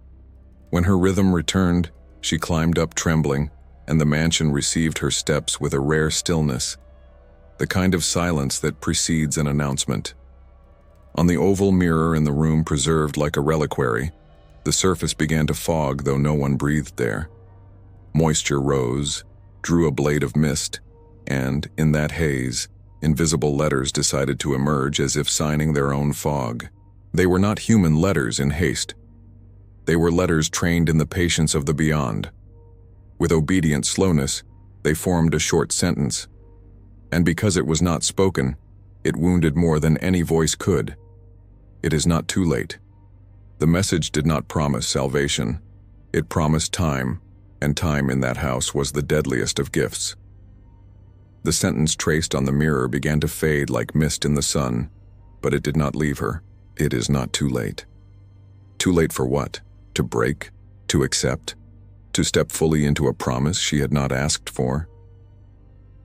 When her rhythm returned, she climbed up trembling, and the mansion received her steps with a rare stillness, the kind of silence that precedes an announcement. On the oval mirror in the room preserved like a reliquary, the surface began to fog, though no one breathed there. Moisture rose, drew a blade of mist, and, in that haze, invisible letters decided to emerge as if signing their own fog. They were not human letters in haste. They were letters trained in the patience of the beyond. With obedient slowness, they formed a short sentence. And because it was not spoken, it wounded more than any voice could. It is not too late. The message did not promise salvation. It promised time, and time in that house was the deadliest of gifts. The sentence traced on the mirror began to fade like mist in the sun, but it did not leave her. It is not too late. Too late for what? To break? To accept? To step fully into a promise she had not asked for?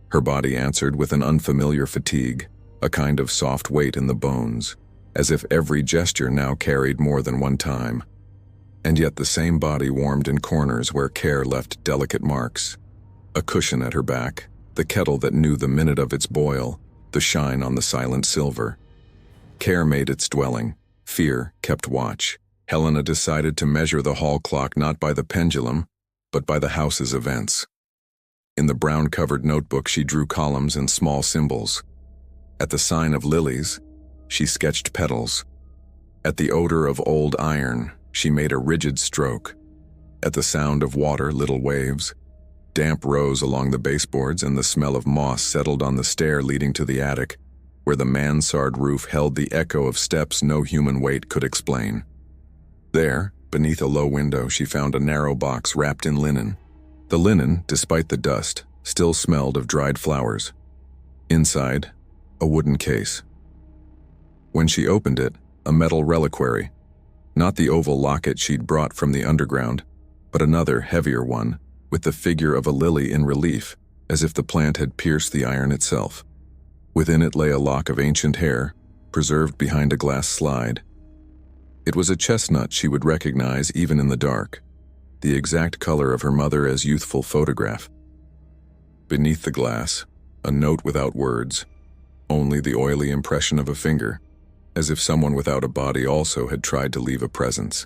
Her body answered with an unfamiliar fatigue, a kind of soft weight in the bones, as if every gesture now carried more than one time. And yet the same body warmed in corners where care left delicate marks. A cushion at her back, the kettle that knew the minute of its boil, the shine on the silent silver. Care made its dwelling, fear kept watch. Helena decided to measure the hall clock not by the pendulum, but by the house's events. In the brown-covered notebook she drew columns and small symbols. At the sign of lilies, she sketched petals. At the odor of old iron, she made a rigid stroke. At the sound of water, little waves. Damp rose along the baseboards and the smell of moss settled on the stair leading to the attic, where the mansard roof held the echo of steps no human weight could explain. There, beneath a low window, she found a narrow box wrapped in linen. The linen, despite the dust, still smelled of dried flowers. Inside, a wooden case. When she opened it, a metal reliquary. Not the oval locket she'd brought from the underground, but another, heavier one, with the figure of a lily in relief, as if the plant had pierced the iron itself. Within it lay a lock of ancient hair, preserved behind a glass slide. It was a chestnut she would recognize even in the dark, the exact color of her mother's youthful photograph. Beneath the glass, a note without words, only the oily impression of a finger, as if someone without a body also had tried to leave a presence.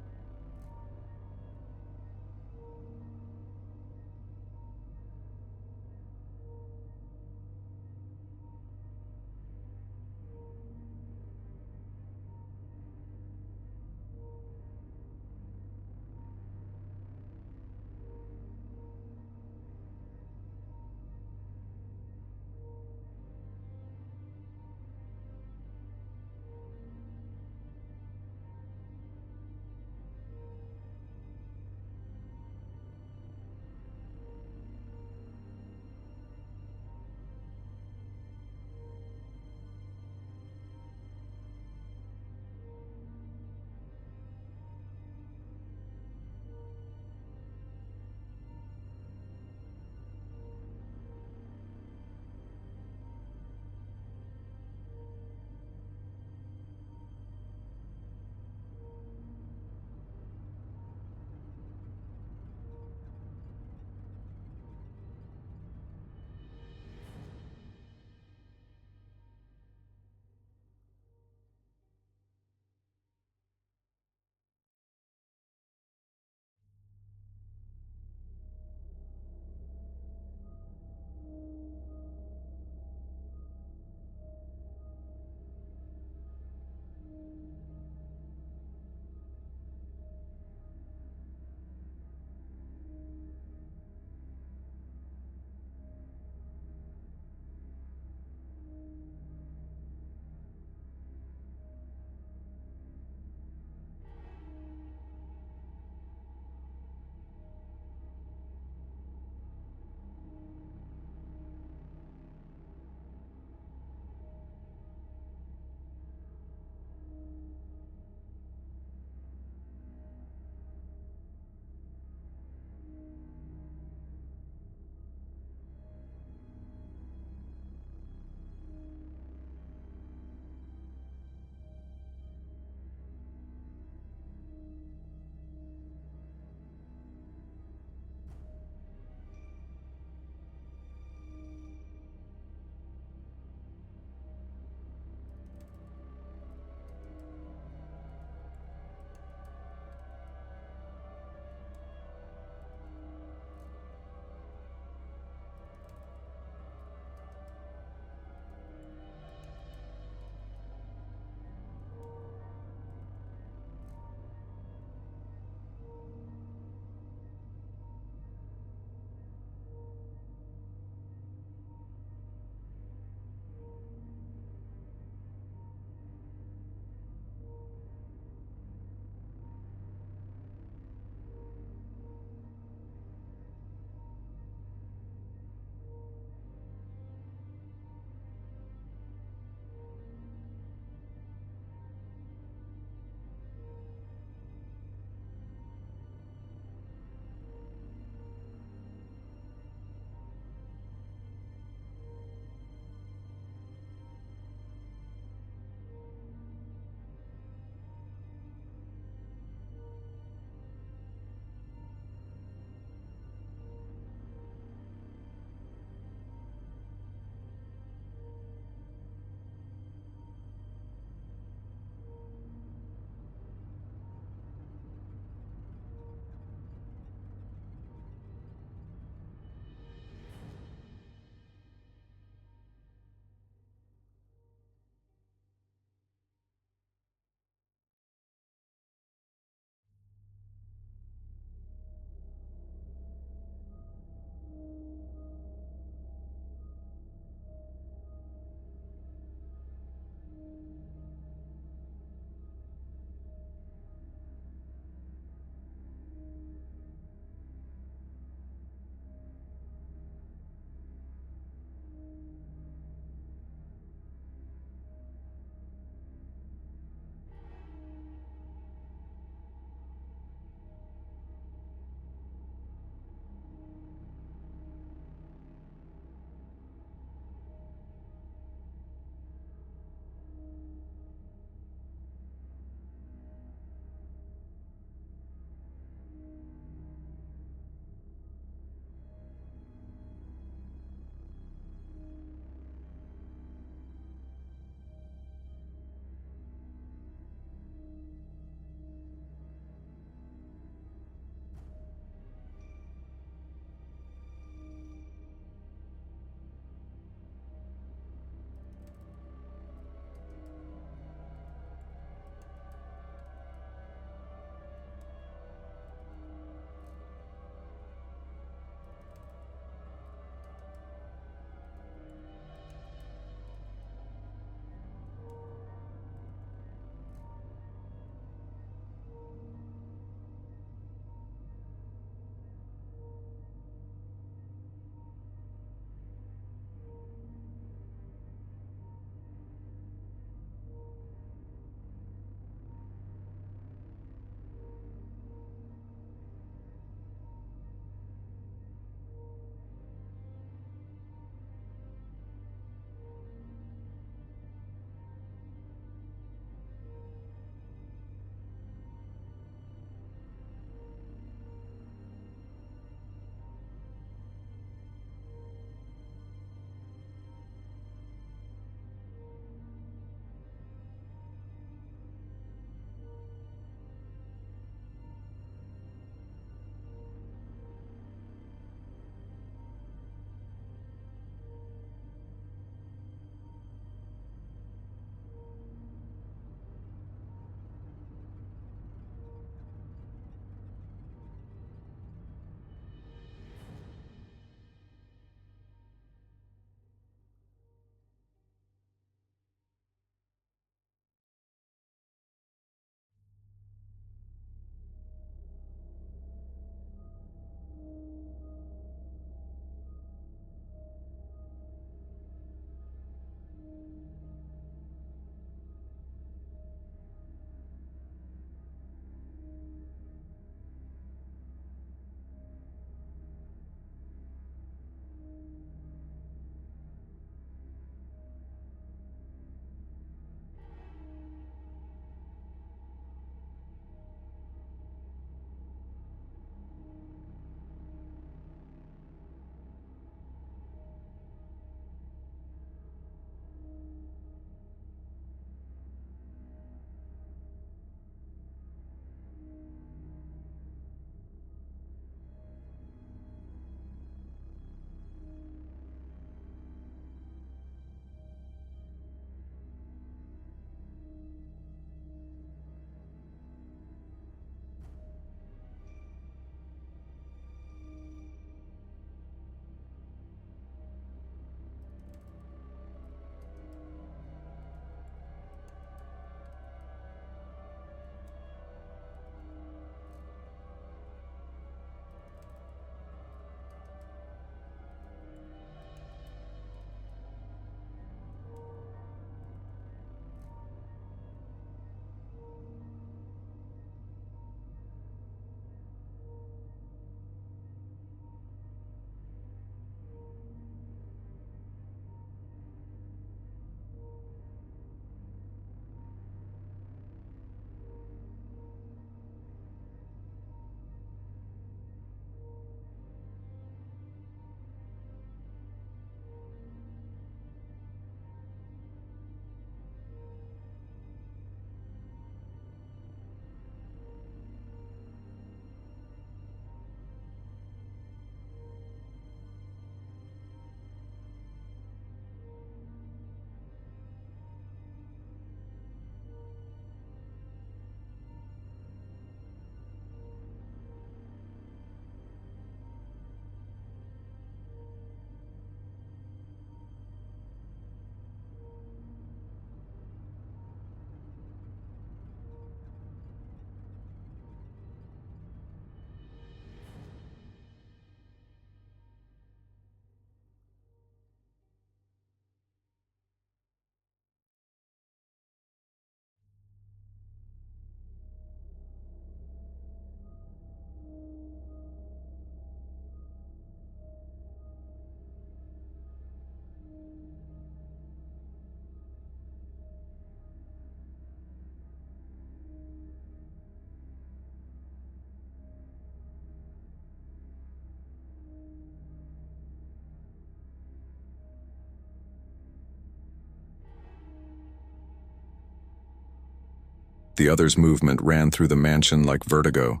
The other's movement ran through the mansion like vertigo.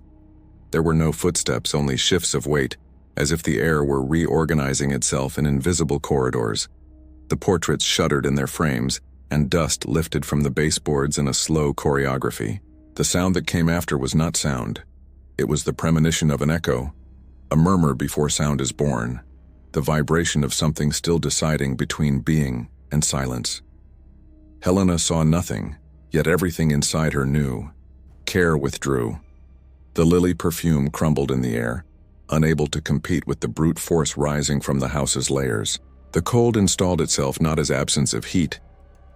There were no footsteps, only shifts of weight, as if the air were reorganizing itself in invisible corridors. The portraits shuddered in their frames, and dust lifted from the baseboards in a slow choreography. The sound that came after was not sound. It was the premonition of an echo, a murmur before sound is born, the vibration of something still deciding between being and silence. Helena saw nothing, yet everything inside her knew. Care withdrew. The lily perfume crumbled in the air, unable to compete with the brute force rising from the house's layers. The cold installed itself not as absence of heat,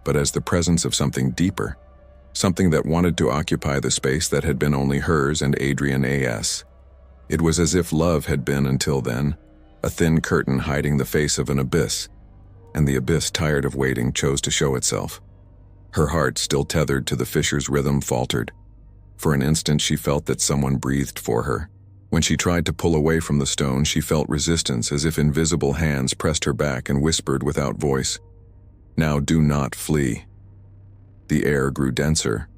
but as the presence of something deeper, something that wanted to occupy the space that had been only hers and Adrian A.S. It was as if love had been, until then, a thin curtain hiding the face of an abyss, and the abyss, tired of waiting, chose to show itself. Her heart, still tethered to the fisher's rhythm, faltered. For an instant she felt that someone breathed for her. When she tried to pull away from the stone, she felt resistance, as if invisible hands pressed her back and whispered without voice, "Now do not flee." The air grew denser.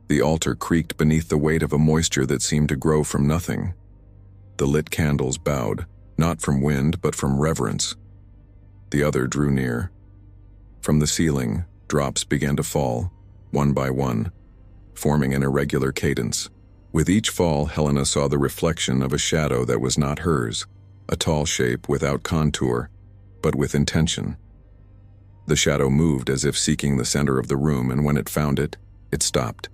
The altar creaked beneath the weight of a moisture that seemed to grow from nothing. The lit candles bowed, not from wind but from reverence. The other drew near. From the ceiling, drops began to fall, one by one, forming an irregular cadence. With each fall, Helena saw the reflection of a shadow that was not hers, a tall shape without contour, but with intention. The shadow moved as if seeking the center of the room, and when it found it, it stopped.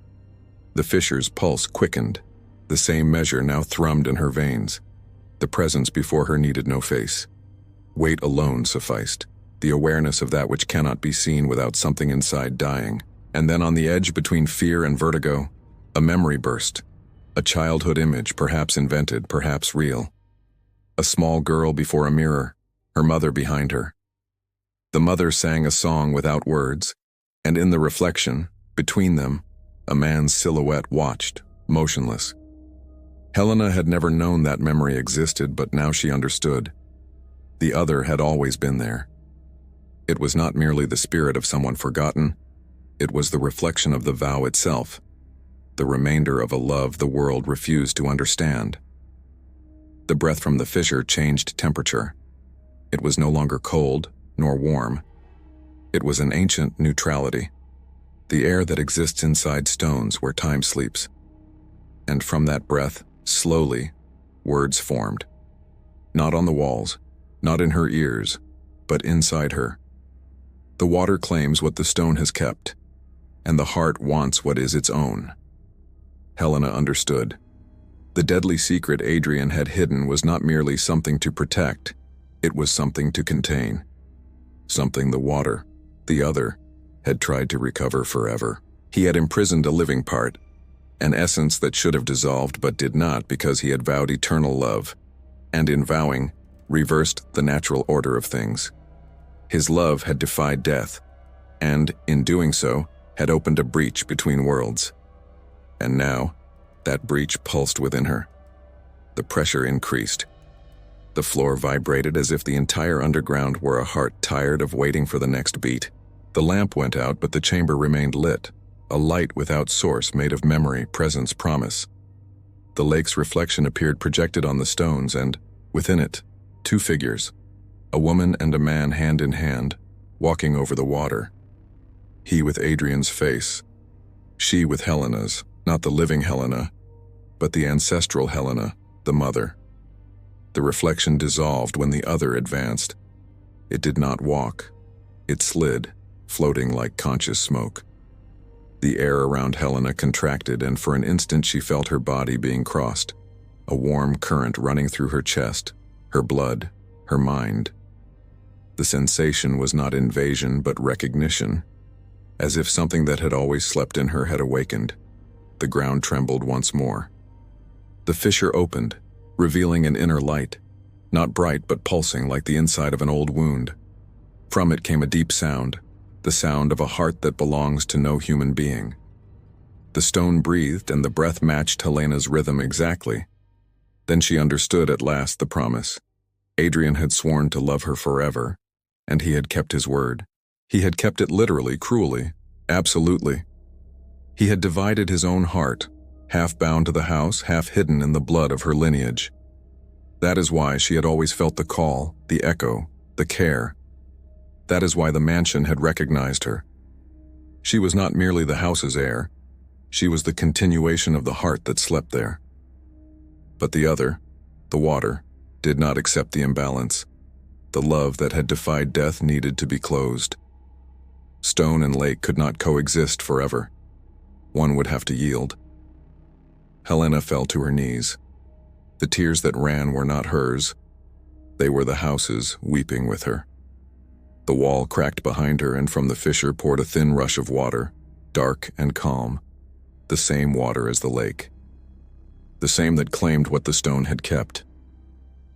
The fisher's pulse quickened. The same measure now thrummed in her veins. The presence before her needed no face. Weight alone sufficed, the awareness of that which cannot be seen without something inside dying. And then, on the edge between fear and vertigo, a memory burst. A childhood image, perhaps invented, perhaps real. A small girl before a mirror, her mother behind her. The mother sang a song without words, and in the reflection, between them, a man's silhouette watched, motionless. Helena had never known that memory existed, but now she understood. The other had always been there. It was not merely the spirit of someone forgotten, it was the reflection of the vow itself, the remainder of a love the world refused to understand. The breath from the fisher changed temperature. It was no longer cold, nor warm. It was an ancient neutrality, the air that exists inside stones where time sleeps. And from that breath, slowly, words formed. Not on the walls, not in her ears, but inside her. The water claims what the stone has kept, and the heart wants what is its own. Helena understood. The deadly secret Adrian had hidden was not merely something to protect, it was something to contain. Something the water, the other, had tried to recover forever. He had imprisoned a living part, an essence that should have dissolved but did not because he had vowed eternal love, and in vowing, reversed the natural order of things. His love had defied death, and, in doing so, had opened a breach between worlds. And now, that breach pulsed within her. The pressure increased. The floor vibrated as if the entire underground were a heart tired of waiting for the next beat. The lamp went out, but the chamber remained lit, a light without source made of memory, presence, promise. The lake's reflection appeared projected on the stones, and, within it, two figures, a woman and a man hand in hand, walking over the water. He with Adrian's face, she with Helena's, not the living Helena, but the ancestral Helena, the mother. The reflection dissolved when the other advanced. It did not walk. It slid, floating like conscious smoke. The air around Helena contracted, and for an instant she felt her body being crossed, a warm current running through her chest, her blood, her mind. The sensation was not invasion but recognition, as if something that had always slept in her had awakened. The ground trembled once more. The fissure opened, revealing an inner light, not bright but pulsing like the inside of an old wound. From it came a deep sound, the sound of a heart that belongs to no human being. The stone breathed, and the breath matched Helena's rhythm exactly. Then she understood at last the promise. Adrian had sworn to love her forever, and he had kept his word. He had kept it literally, cruelly, absolutely. He had divided his own heart, half bound to the house, half hidden in the blood of her lineage. That is why she had always felt the call, the echo, the care. That is why the mansion had recognized her. She was not merely the house's heir, she was the continuation of the heart that slept there. But the other, the water, did not accept the imbalance. The love that had defied death needed to be closed. Stone and lake could not coexist forever. One would have to yield. Helena fell to her knees. The tears that ran were not hers. They were the house's, weeping with her. The wall cracked behind her, and from the fissure poured a thin rush of water, dark and calm, the same water as the lake. The same that claimed what the stone had kept.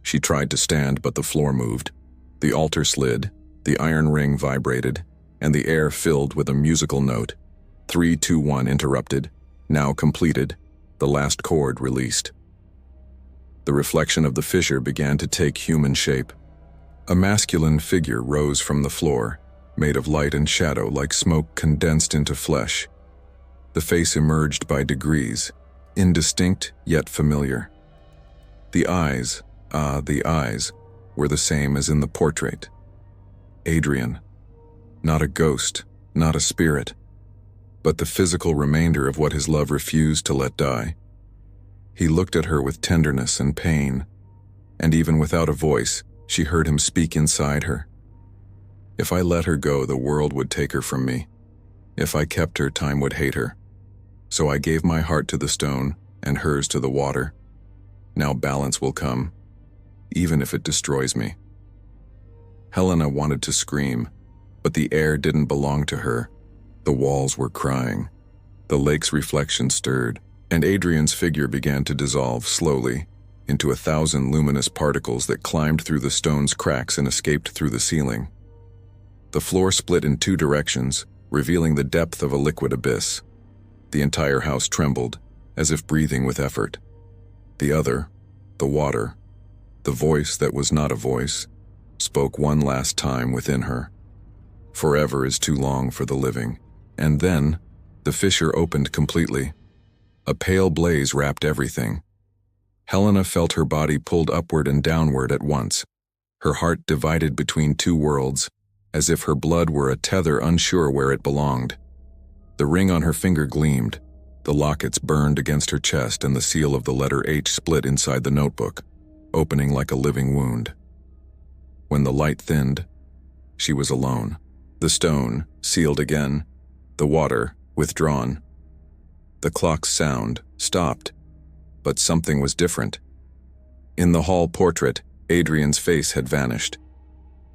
She tried to stand, but the floor moved. The altar slid, the iron ring vibrated, and the air filled with a musical note. 3, 2, 1 interrupted, now completed, the last chord released. The reflection of the fissure began to take human shape. A masculine figure rose from the floor, made of light and shadow like smoke condensed into flesh. The face emerged by degrees, indistinct yet familiar. The eyes, the eyes, were the same as in the portrait. Adrian. Not a ghost, not a spirit, but the physical remainder of what his love refused to let die. He looked at her with tenderness and pain, and even without a voice, she heard him speak inside her. If I let her go, the world would take her from me. If I kept her, time would hate her. So I gave my heart to the stone and hers to the water. Now balance will come, even if it destroys me. Helena wanted to scream, but the air didn't belong to her. The walls were crying. The lake's reflection stirred, and Adrian's figure began to dissolve slowly into 1,000 luminous particles that climbed through the stone's cracks and escaped through the ceiling. The floor split in 2 directions, revealing the depth of a liquid abyss. The entire house trembled, as if breathing with effort. The other, the water, the voice that was not a voice, spoke one last time within her. Forever is too long for the living. And then, the fissure opened completely. A pale blaze wrapped everything. Helena felt her body pulled upward and downward at once, her heart divided between 2 worlds, as if her blood were a tether unsure where it belonged. The ring on her finger gleamed, the lockets burned against her chest, and the seal of the letter H split inside the notebook, opening like a living wound. When the light thinned, she was alone. The stone, sealed again, the water, withdrawn. The clock's sound stopped, but something was different. In the hall portrait, Adrian's face had vanished.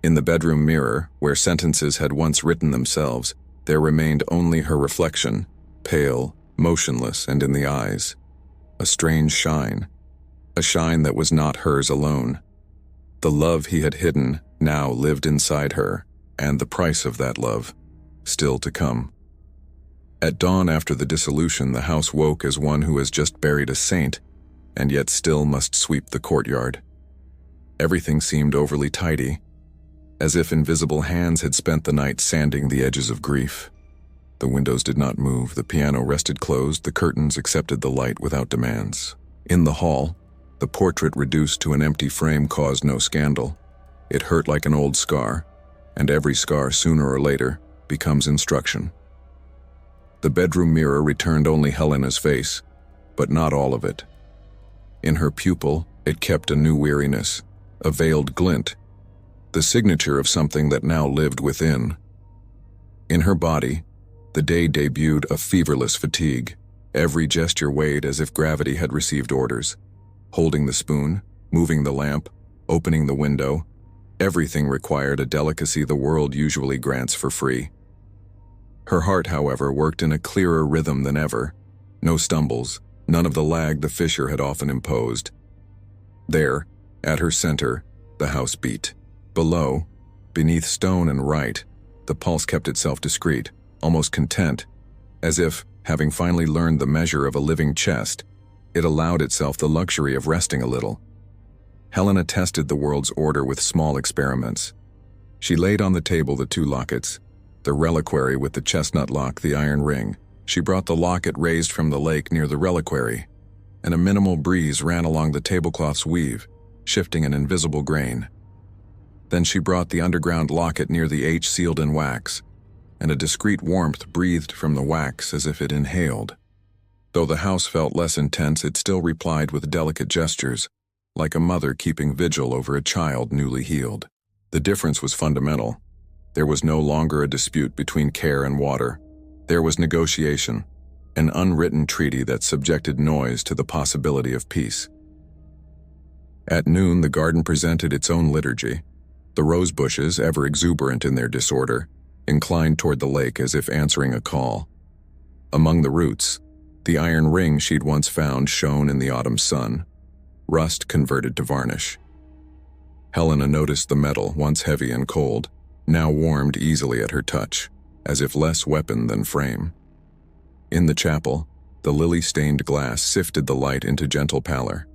In the bedroom mirror, where sentences had once written themselves, there remained only her reflection, pale, motionless, and in the eyes. A strange shine, a shine that was not hers alone. The love he had hidden now lived inside her, and the price of that love, still to come. At dawn after the dissolution, the house woke as one who has just buried a saint, and yet still must sweep the courtyard. Everything seemed overly tidy, as if invisible hands had spent the night sanding the edges of grief. The windows did not move, the piano rested closed, the curtains accepted the light without demands. In the hall, the portrait reduced to an empty frame caused no scandal. It hurt like an old scar, and every scar sooner or later becomes instruction. The bedroom mirror returned only Helena's face, but not all of it. In her pupil, it kept a new weariness, a veiled glint, the signature of something that now lived within. In her body, the day debuted a feverless fatigue. Every gesture weighed as if gravity had received orders. Holding the spoon, moving the lamp, opening the window, everything required a delicacy the world usually grants for free. Her heart, however, worked in a clearer rhythm than ever. No stumbles, none of the lag the fissure had often imposed. There, at her center, the house beat. Below, beneath stone and right, the pulse kept itself discreet, almost content, as if, having finally learned the measure of a living chest, it allowed itself the luxury of resting a little. Helena tested the world's order with small experiments. She laid on the table the 2 lockets, the reliquary with the chestnut lock, the iron ring, She brought the locket raised from the lake near the reliquary, and a minimal breeze ran along the tablecloth's weave, shifting an invisible grain. Then she brought the underground locket near the H sealed in wax, and a discreet warmth breathed from the wax as if it inhaled. Though the house felt less intense, it still replied with delicate gestures, like a mother keeping vigil over a child newly healed. The difference was fundamental. There was no longer a dispute between care and water. There was negotiation, an unwritten treaty that subjected noise to the possibility of peace. At noon, the garden presented its own liturgy. The rose bushes, ever exuberant in their disorder, inclined toward the lake as if answering a call. Among the roots, the iron ring she'd once found shone in the autumn sun, rust converted to varnish. Helena noticed the metal, once heavy and cold, now warmed easily at her touch, as if less weapon than frame. In the chapel, the lily-stained glass sifted the light into gentle pallor.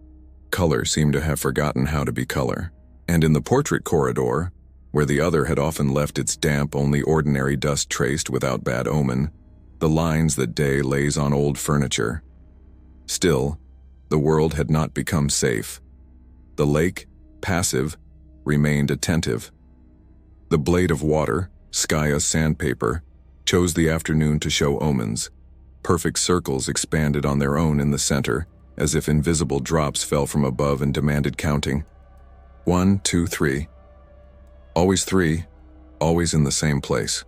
Color seemed to have forgotten how to be color. And in the portrait corridor, where the other had often left its damp, only ordinary dust traced without bad omen, the lines that day lays on old furniture. Still, the world had not become safe. The lake, passive, remained attentive. The blade of water, sky as sandpaper, chose the afternoon to show omens. Perfect circles expanded on their own in the center, as if invisible drops fell from above and demanded counting. 1, 2, 3. Always 3, always in the same place.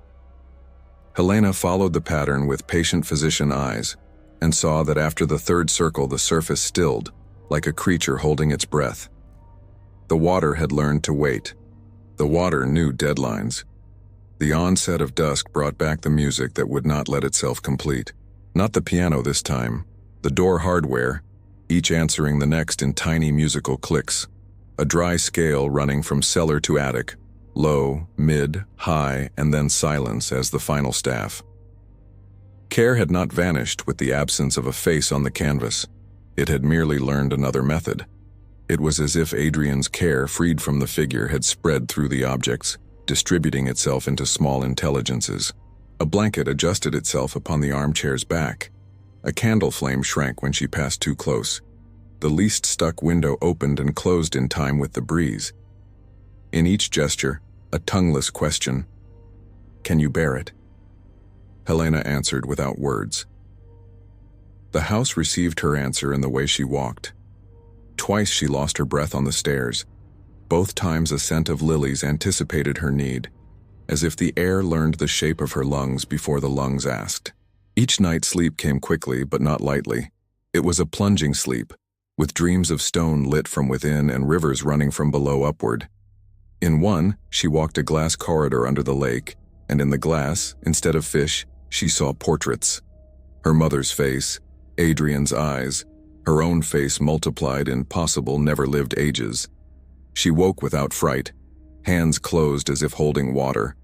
Helena followed the pattern with patient physician eyes, and saw that after the third circle the surface stilled, like a creature holding its breath. The water had learned to wait. The water knew deadlines. The onset of dusk brought back the music that would not let itself complete. Not the piano this time, the door hardware, each answering the next in tiny musical clicks. A dry scale running from cellar to attic, low, mid, high, and then silence as the final staff. Care had not vanished with the absence of a face on the canvas. It had merely learned another method. It was as if Adrian's care, freed from the figure, had spread through the objects, distributing itself into small intelligences. A blanket adjusted itself upon the armchair's back. A candle flame shrank when she passed too close. The least stuck window opened and closed in time with the breeze. In each gesture, a tongueless question. "Can you bear it?" Helena answered without words. The house received her answer in the way she walked. Twice she lost her breath on the stairs. Both times a scent of lilies anticipated her need, as if the air learned the shape of her lungs before the lungs asked. Each night sleep came quickly but not lightly. It was a plunging sleep, with dreams of stone lit from within and rivers running from below upward. In one, she walked a glass corridor under the lake, and in the glass, instead of fish, she saw portraits. Her mother's face, Adrian's eyes, her own face multiplied in possible never-lived ages. She woke without fright, hands closed as if holding water.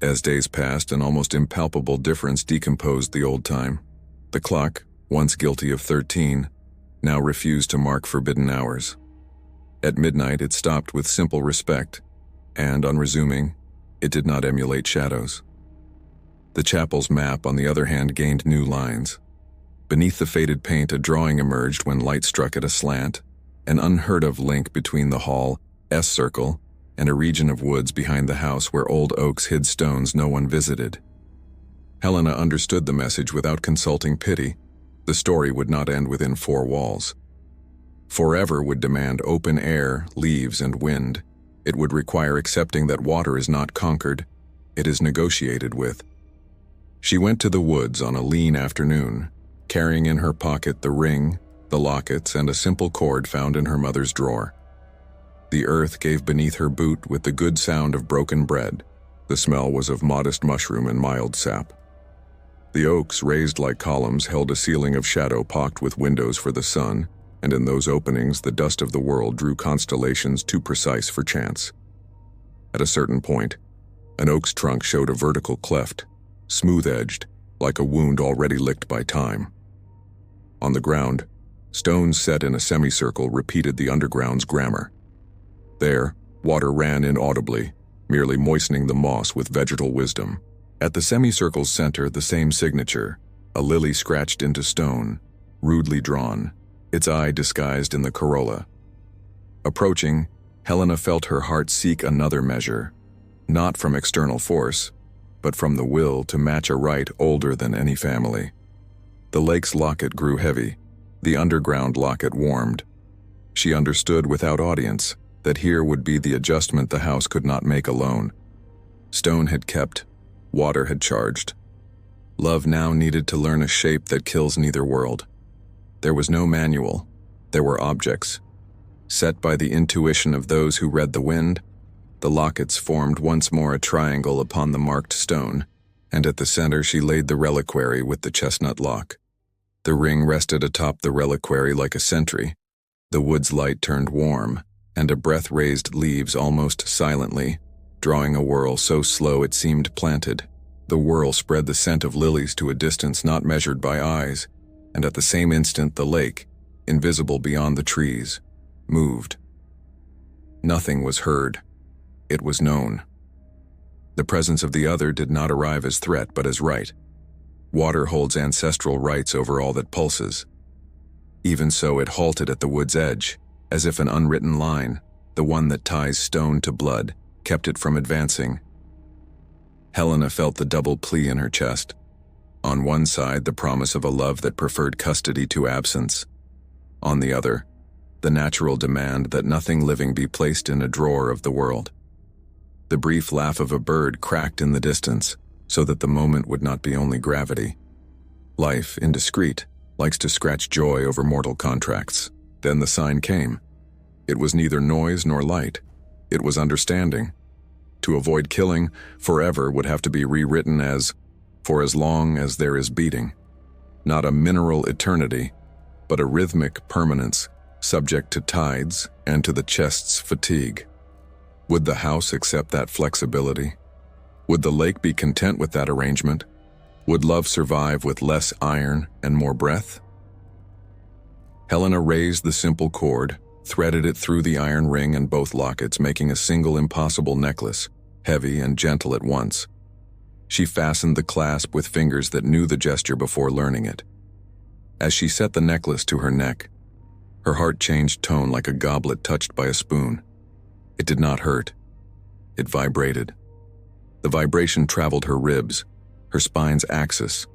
As days passed, an almost impalpable difference decomposed the old time. The clock, once guilty of 13, now refused to mark forbidden hours. At midnight it stopped with simple respect, and on resuming, it did not emulate shadows. The chapel's map, on the other hand, gained new lines. Beneath the faded paint, a drawing emerged when light struck at a slant, an unheard-of link between the hall, S-circle, and a region of woods behind the house where old oaks hid stones no one visited. Helena understood the message without consulting pity. The story would not end within 4 walls. Forever would demand open air, leaves, and wind. It would require accepting that water is not conquered, it is negotiated with. She went to the woods on a lean afternoon, carrying in her pocket the ring, the lockets, and a simple cord found in her mother's drawer. The earth gave beneath her boot with the good sound of broken bread. The smell was of modest mushroom and mild sap. The oaks, raised like columns, held a ceiling of shadow pocked with windows for the sun, and in those openings the dust of the world drew constellations too precise for chance. At a certain point, an oak's trunk showed a vertical cleft, smooth-edged, like a wound already licked by time. On the ground, stones set in a semicircle repeated the underground's grammar. There, water ran inaudibly, merely moistening the moss with vegetal wisdom. At the semicircle's center, the same signature, A lily scratched into stone, rudely drawn, its eye disguised in the corolla. Approaching, Helena felt her heart seek another measure, not from external force, but from the will to match a rite older than any family. The lake's locket grew heavy, the underground locket warmed. She understood without audience that here would be the adjustment the house could not make alone. Stone had kept, water had charged. Love now needed to learn a shape that kills neither world. There was no manual, there were objects. Set by the intuition of those who read the wind, the lockets formed once more a triangle upon the marked stone, and at the center she laid the reliquary with the chestnut lock. The ring rested atop the reliquary like a sentry. The wood's light turned warm, and a breath raised leaves almost silently, drawing a whirl so slow it seemed planted. The whirl spread the scent of lilies to a distance not measured by eyes, and at the same instant the lake, invisible beyond the trees, moved. Nothing was heard. It was known. The presence of the other did not arrive as threat but as right. Water holds ancestral rights over all that pulses. Even so, it halted at the wood's edge, as if an unwritten line, the one that ties stone to blood, kept it from advancing. Helena felt the double plea in her chest. On one side, the promise of a love that preferred custody to absence. On the other, the natural demand that nothing living be placed in a drawer of the world. The brief laugh of a bird cracked in the distance, so that the moment would not be only gravity. Life, indiscreet, likes to scratch joy over mortal contracts. Then the sign came. It was neither noise nor light. It was understanding. To avoid killing, forever would have to be rewritten as, for as long as there is beating. Not a mineral eternity, but a rhythmic permanence, subject to tides and to the chest's fatigue. Would the house accept that flexibility? Would the lake be content with that arrangement? Would love survive with less iron and more breath? Helena raised the simple cord, threaded it through the iron ring and both lockets, making a single impossible necklace, heavy and gentle at once. She fastened the clasp with fingers that knew the gesture before learning it. As she set the necklace to her neck, her heart changed tone like a goblet touched by a spoon. It did not hurt. It vibrated. The vibration traveled her ribs, her spine's axis,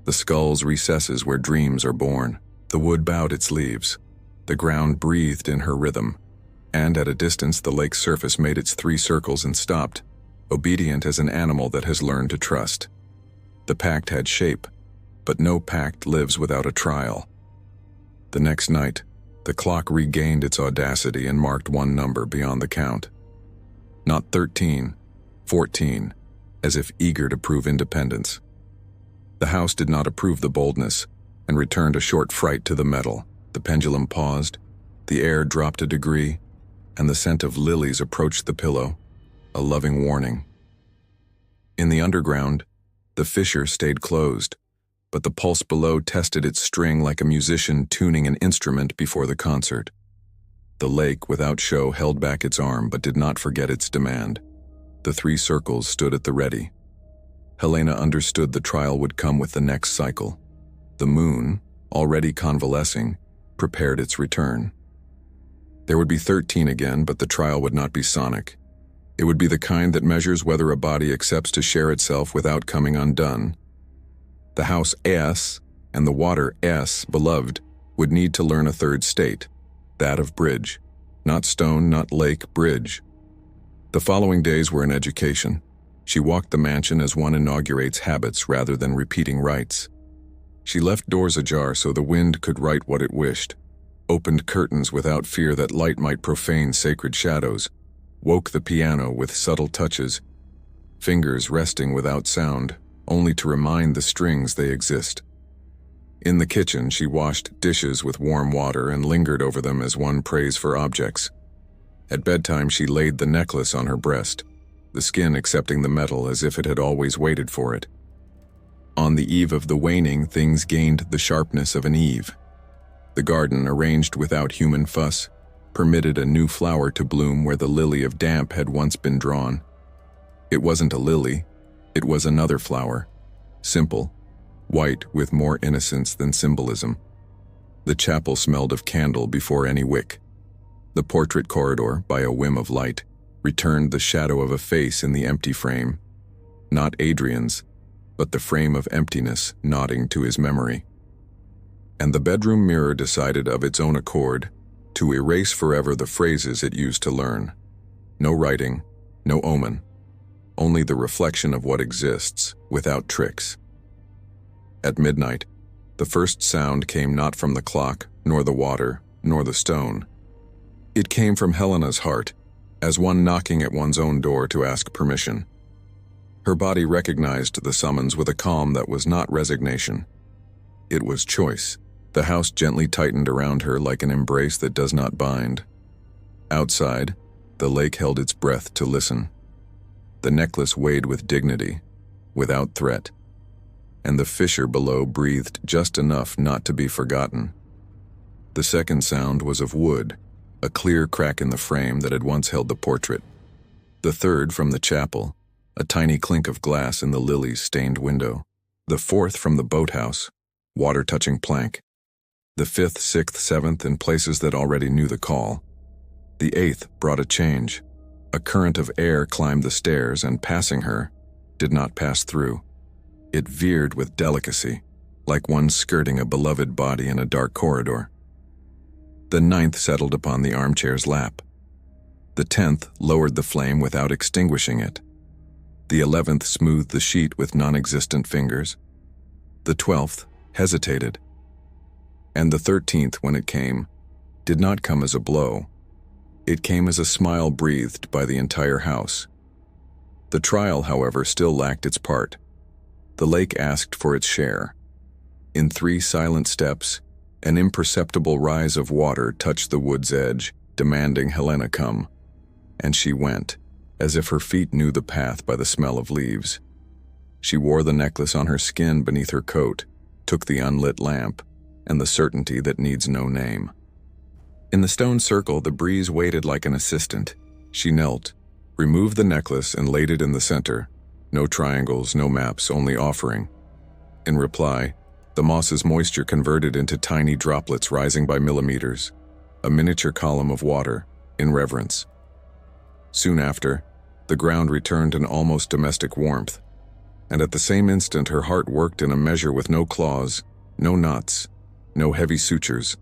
the skull's recesses where dreams are born. The wood bowed its leaves. The ground breathed in her rhythm, and at a distance the lake's surface made its 3 circles and stopped, obedient as an animal that has learned to trust. The pact had shape, but no pact lives without a trial. The next night, the clock regained its audacity and marked one number beyond the count. Not 13, 14, as if eager to prove independence. The house did not approve the boldness, and returned a short fright to the metal. The pendulum paused, the air dropped a degree, and the scent of lilies approached the pillow, a loving warning. In the underground, the fissure stayed closed, but the pulse below tested its string like a musician tuning an instrument before the concert. The lake, without show, held back its arm but did not forget its demand. The 3 circles stood at the ready. Helena understood the trial would come with the next cycle. The moon, already convalescing, prepared its return. There would be 13 again, but the trial would not be sonic. It would be the kind that measures whether a body accepts to share itself without coming undone. The house S and the water S, beloved, would need to learn a third state, that of bridge. Not stone, not lake, bridge. The following days were an education. She walked the mansion as one inaugurates habits rather than repeating rites. She left doors ajar so the wind could write what it wished, opened curtains without fear that light might profane sacred shadows, woke the piano with subtle touches, fingers resting without sound, only to remind the strings they exist. In the kitchen, she washed dishes with warm water and lingered over them as one prays for objects. At bedtime, she laid the necklace on her breast, the skin accepting the metal as if it had always waited for it. On the eve of the waning, things gained the sharpness of an eve. The garden, arranged without human fuss, permitted a new flower to bloom where the lily of damp had once been drawn. It wasn't a lily, it was another flower, simple, white with more innocence than symbolism. The chapel smelled of candle before any wick. The portrait corridor, by a whim of light, returned the shadow of a face in the empty frame. Not Adrian's, but the frame of emptiness nodding to his memory. And the bedroom mirror decided of its own accord to erase forever the phrases it used to learn. No writing, no omen, only the reflection of what exists, without tricks. At midnight, the first sound came not from the clock, nor the water, nor the stone. It came from Helena's heart, as one knocking at one's own door to ask permission. Her body recognized the summons with a calm that was not resignation. It was choice. The house gently tightened around her like an embrace that does not bind. Outside, the lake held its breath to listen. The necklace weighed with dignity, without threat, and the fissure below breathed just enough not to be forgotten. The second sound was of wood, a clear crack in the frame that had once held the portrait. The third from the chapel, a tiny clink of glass in the lilies-stained window. The fourth from the boathouse, water-touching plank. The fifth, sixth, seventh in places that already knew the call. The eighth brought a change. A current of air climbed the stairs and, passing her, did not pass through. It veered with delicacy, like one skirting a beloved body in a dark corridor. The ninth settled upon the armchair's lap. The 10th lowered the flame without extinguishing it. The 11th smoothed the sheet with non-existent fingers. The 12th hesitated. And the 13th, when it came, did not come as a blow. It came as a smile breathed by the entire house. The trial, however, still lacked its part. The lake asked for its share. In 3 silent steps, an imperceptible rise of water touched the wood's edge, demanding Helena come. And she went, as if her feet knew the path by the smell of leaves. She wore the necklace on her skin beneath her coat, took the unlit lamp, and the certainty that needs no name. In the stone circle, the breeze waited like an assistant. She knelt, removed the necklace, and laid it in the center. No triangles, no maps, only offering. In reply, the moss's moisture converted into tiny droplets rising by millimeters, a miniature column of water, in reverence. Soon after, the ground returned an almost domestic warmth, and at the same instant her heart worked in a measure with no claws, no knots, no heavy sutures.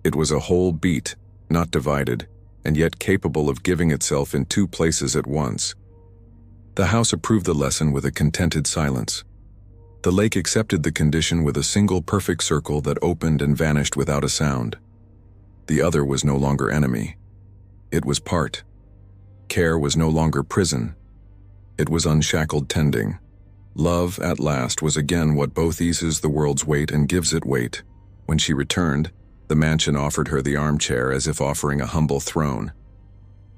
It was a whole beat, not divided, and yet capable of giving itself in 2 places at once. The house approved the lesson with a contented silence. The lake accepted the condition with a single perfect circle that opened and vanished without a sound. The other was no longer enemy. It was part. Care was no longer prison. It was unshackled tending. Love, at last, was again what both eases the world's weight and gives it weight. When she returned, the mansion offered her the armchair as if offering a humble throne.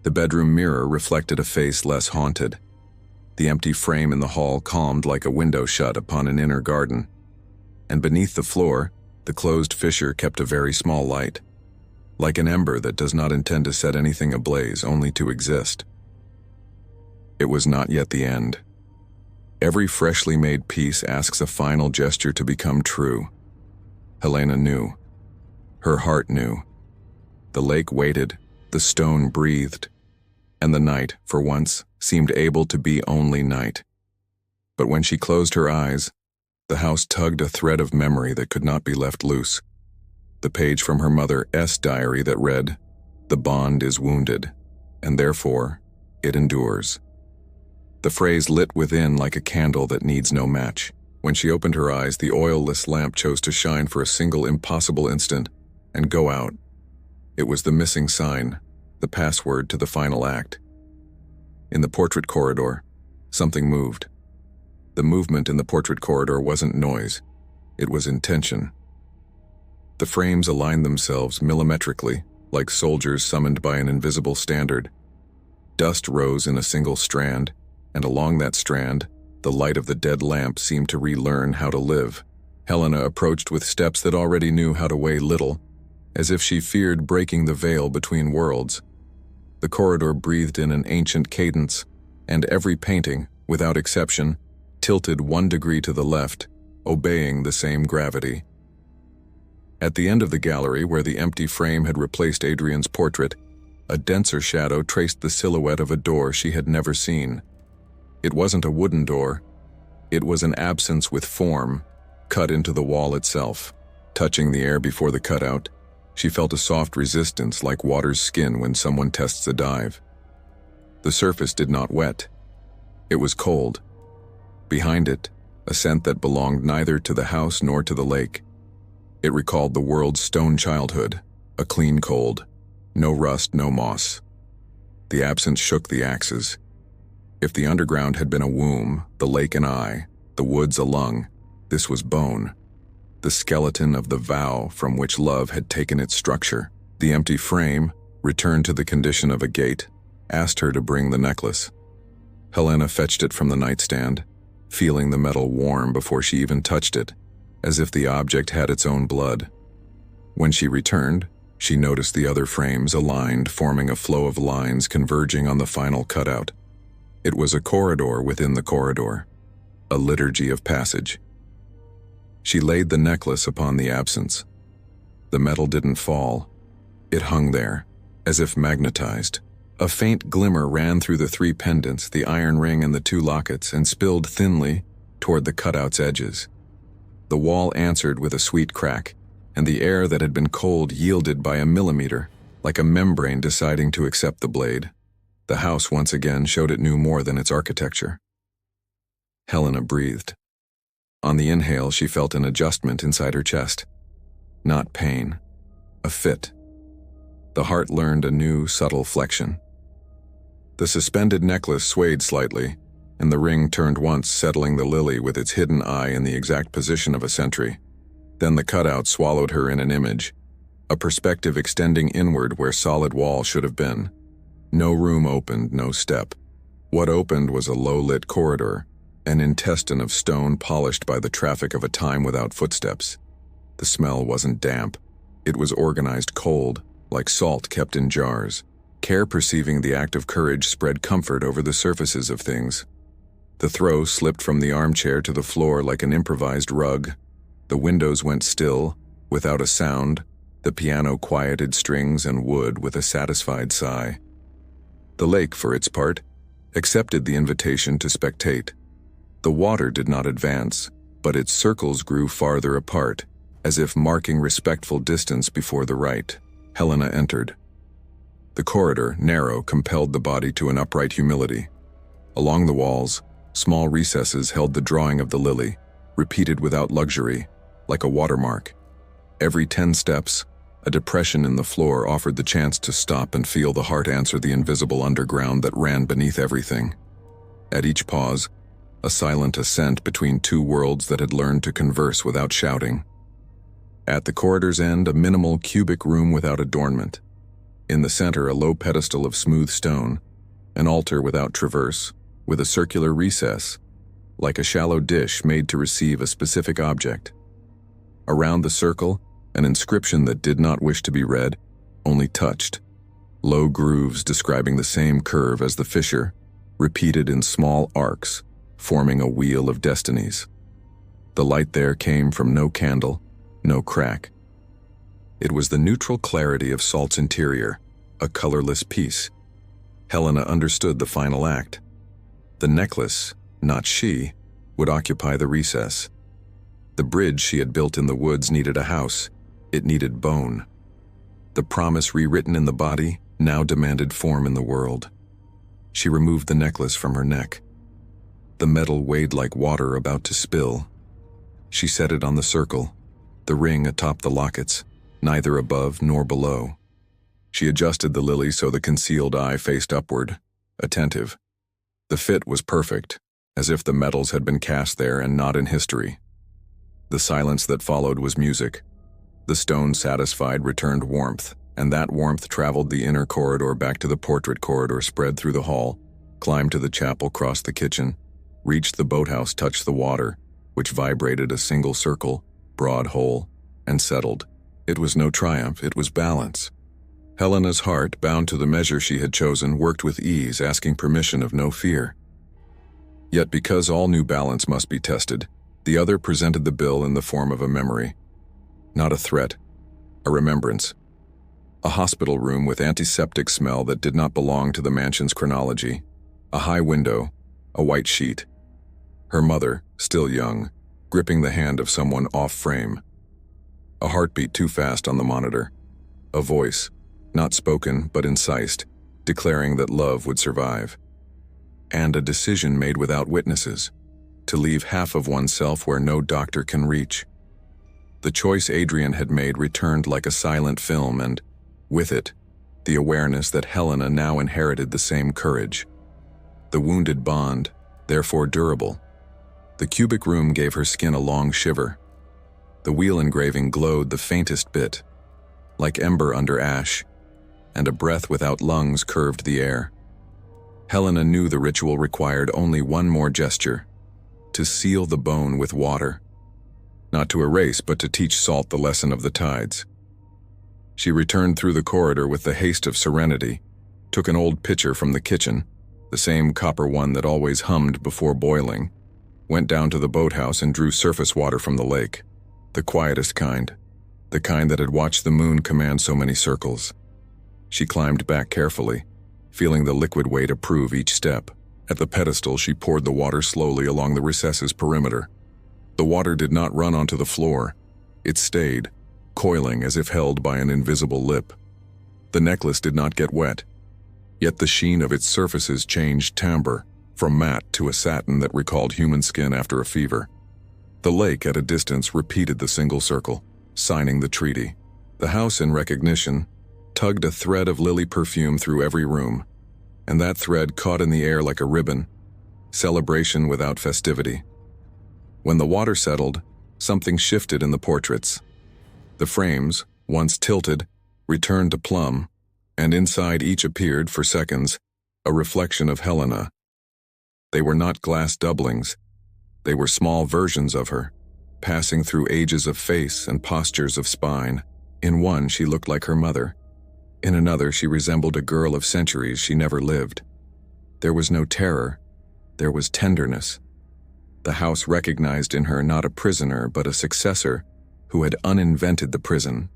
The bedroom mirror reflected a face less haunted. The empty frame in the hall calmed like a window shut upon an inner garden. And beneath the floor, the closed fissure kept a very small light, like an ember that does not intend to set anything ablaze, only to exist. It was not yet the end. Every freshly made piece asks a final gesture to become true. Helena knew. Her heart knew. The lake waited, the stone breathed, and the night, for once, seemed able to be only night. But when she closed her eyes, the house tugged a thread of memory that could not be left loose. The page from her mother's diary that read, "The bond is wounded, and therefore it endures." The phrase lit within like a candle that needs no match. When she opened her eyes, the oilless lamp chose to shine for a single impossible instant and go out. It was the missing sign, the password to the final act. In the portrait corridor, something moved. The movement in the portrait corridor wasn't noise. It was intention. The frames aligned themselves millimetrically, like soldiers summoned by an invisible standard. Dust rose in a single strand, and along that strand, the light of the dead lamp seemed to relearn how to live. Helena approached with steps that already knew how to weigh little, as if she feared breaking the veil between worlds. The corridor breathed in an ancient cadence, and every painting, without exception, tilted 1 degree to the left, obeying the same gravity. At the end of the gallery, where the empty frame had replaced Adrian's portrait, a denser shadow traced the silhouette of a door she had never seen. It wasn't a wooden door. It was an absence with form, cut into the wall itself. Touching the air before the cutout, she felt a soft resistance like water's skin when someone tests a dive. The surface did not wet. It was cold. Behind it, a scent that belonged neither to the house nor to the lake. It recalled the world's stone childhood, a clean cold. No rust, no moss. The absence shook the axes. If the underground had been a womb, the lake an eye, the woods a lung, this was bone. The skeleton of the vow from which love had taken its structure. The empty frame, returned to the condition of a gate, asked her to bring the necklace. Helena fetched it from the nightstand, feeling the metal warm before she even touched it, as if the object had its own blood. When she returned, she noticed the other frames aligned, forming a flow of lines converging on the final cutout. It was a corridor within the corridor, a liturgy of passage. She laid the necklace upon the absence. The metal didn't fall. It hung there, as if magnetized. A faint glimmer ran through the 3 pendants, the iron ring and the 2 lockets, and spilled thinly toward the cutout's edges. The wall answered with a sweet crack, and the air that had been cold yielded by a millimeter, like a membrane deciding to accept the blade. The house once again showed it knew more than its architecture. Helena breathed. On the inhale, she felt an adjustment inside her chest. Not pain, a fit. The heart learned a new, subtle flexion. The suspended necklace swayed slightly, and the ring turned once, settling the lily with its hidden eye in the exact position of a sentry. Then the cutout swallowed her in an image, a perspective extending inward where solid wall should have been. No room opened, no step. What opened was a low-lit corridor, an intestine of stone polished by the traffic of a time without footsteps. The smell wasn't damp. It was organized cold, like salt kept in jars. Care perceiving the act of courage spread comfort over the surfaces of things. The throw slipped from the armchair to the floor like an improvised rug. The windows went still, without a sound. The piano quieted strings and wood with a satisfied sigh. The lake, for its part, accepted the invitation to spectate. The water did not advance, but its circles grew farther apart, as if marking respectful distance before the rite. Helena entered. The corridor, narrow, compelled the body to an upright humility. Along the walls, small recesses held the drawing of the lily, repeated without luxury, like a watermark. Every 10 steps, a depression in the floor offered the chance to stop and feel the heart answer the invisible underground that ran beneath everything. At each pause, a silent ascent between 2 worlds that had learned to converse without shouting. At the corridor's end, a minimal cubic room without adornment. In the center, a low pedestal of smooth stone, an altar without traverse, with a circular recess, like a shallow dish made to receive a specific object. Around the circle, an inscription that did not wish to be read, only touched. Low grooves describing the same curve as the fissure, repeated in small arcs, forming a wheel of destinies. The light there came from no candle, no crack. It was the neutral clarity of Salt's interior, a colorless piece. Helena understood the final act. The necklace, not she, would occupy the recess. The bridge she had built in the woods needed a house. It needed bone. The promise rewritten in the body now demanded form in the world. She removed the necklace from her neck. The metal weighed like water about to spill. She set it on the circle, the ring atop the lockets, neither above nor below. She adjusted the lily so the concealed eye faced upward, attentive. The fit was perfect, as if the metals had been cast there and not in history. The silence that followed was music. The stone satisfied returned warmth, and that warmth traveled the inner corridor back to the portrait corridor, spread through the hall, climbed to the chapel, crossed the kitchen, reached the boathouse, touched the water, which vibrated a single circle, broad hole, and settled. It was no triumph, it was balance. Helena's heart, bound to the measure she had chosen, worked with ease, asking permission of no fear. Yet because all new balance must be tested, The other presented the bill in the form of a memory. Not a threat, a remembrance. A hospital room with antiseptic smell that did not belong to the mansion's chronology. A high window, a white sheet. Her mother, still young, gripping the hand of someone off frame. A heartbeat too fast on the monitor. A voice, not spoken but incised, declaring that love would survive. And a decision made without witnesses, to leave half of oneself where no doctor can reach. The choice Adrian had made returned like a silent film, and, with it, the awareness that Helena now inherited the same courage. The wounded bond, therefore durable. The cubic room gave her skin a long shiver. The wheel engraving glowed the faintest bit, like ember under ash, and a breath without lungs curved the air. Helena knew the ritual required only one more gesture, to seal the bone with water. Not to erase, but to teach Salt the lesson of the tides. She returned through the corridor with the haste of serenity, took an old pitcher from the kitchen, the same copper one that always hummed before boiling, went down to the boathouse and drew surface water from the lake, the quietest kind, the kind that had watched the moon command so many circles. She climbed back carefully, feeling the liquid weight approve each step. At the pedestal, she poured the water slowly along the recess's perimeter. The water did not run onto the floor. It stayed, coiling as if held by an invisible lip. The necklace did not get wet, yet the sheen of its surfaces changed timbre, from matte to a satin that recalled human skin after a fever. The lake at a distance repeated the single circle, signing the treaty. The house, in recognition, tugged a thread of lily perfume through every room, and that thread caught in the air like a ribbon, celebration without festivity. When the water settled, something shifted in the portraits. The frames, once tilted, returned to plumb, and inside each appeared, for seconds, a reflection of Helena. They were not glass doublings. They were small versions of her, passing through ages of face and postures of spine. In one, she looked like her mother. In another, she resembled a girl of centuries she never lived. There was no terror. There was tenderness. The house recognized in her not a prisoner, but a successor who had uninvented the prison.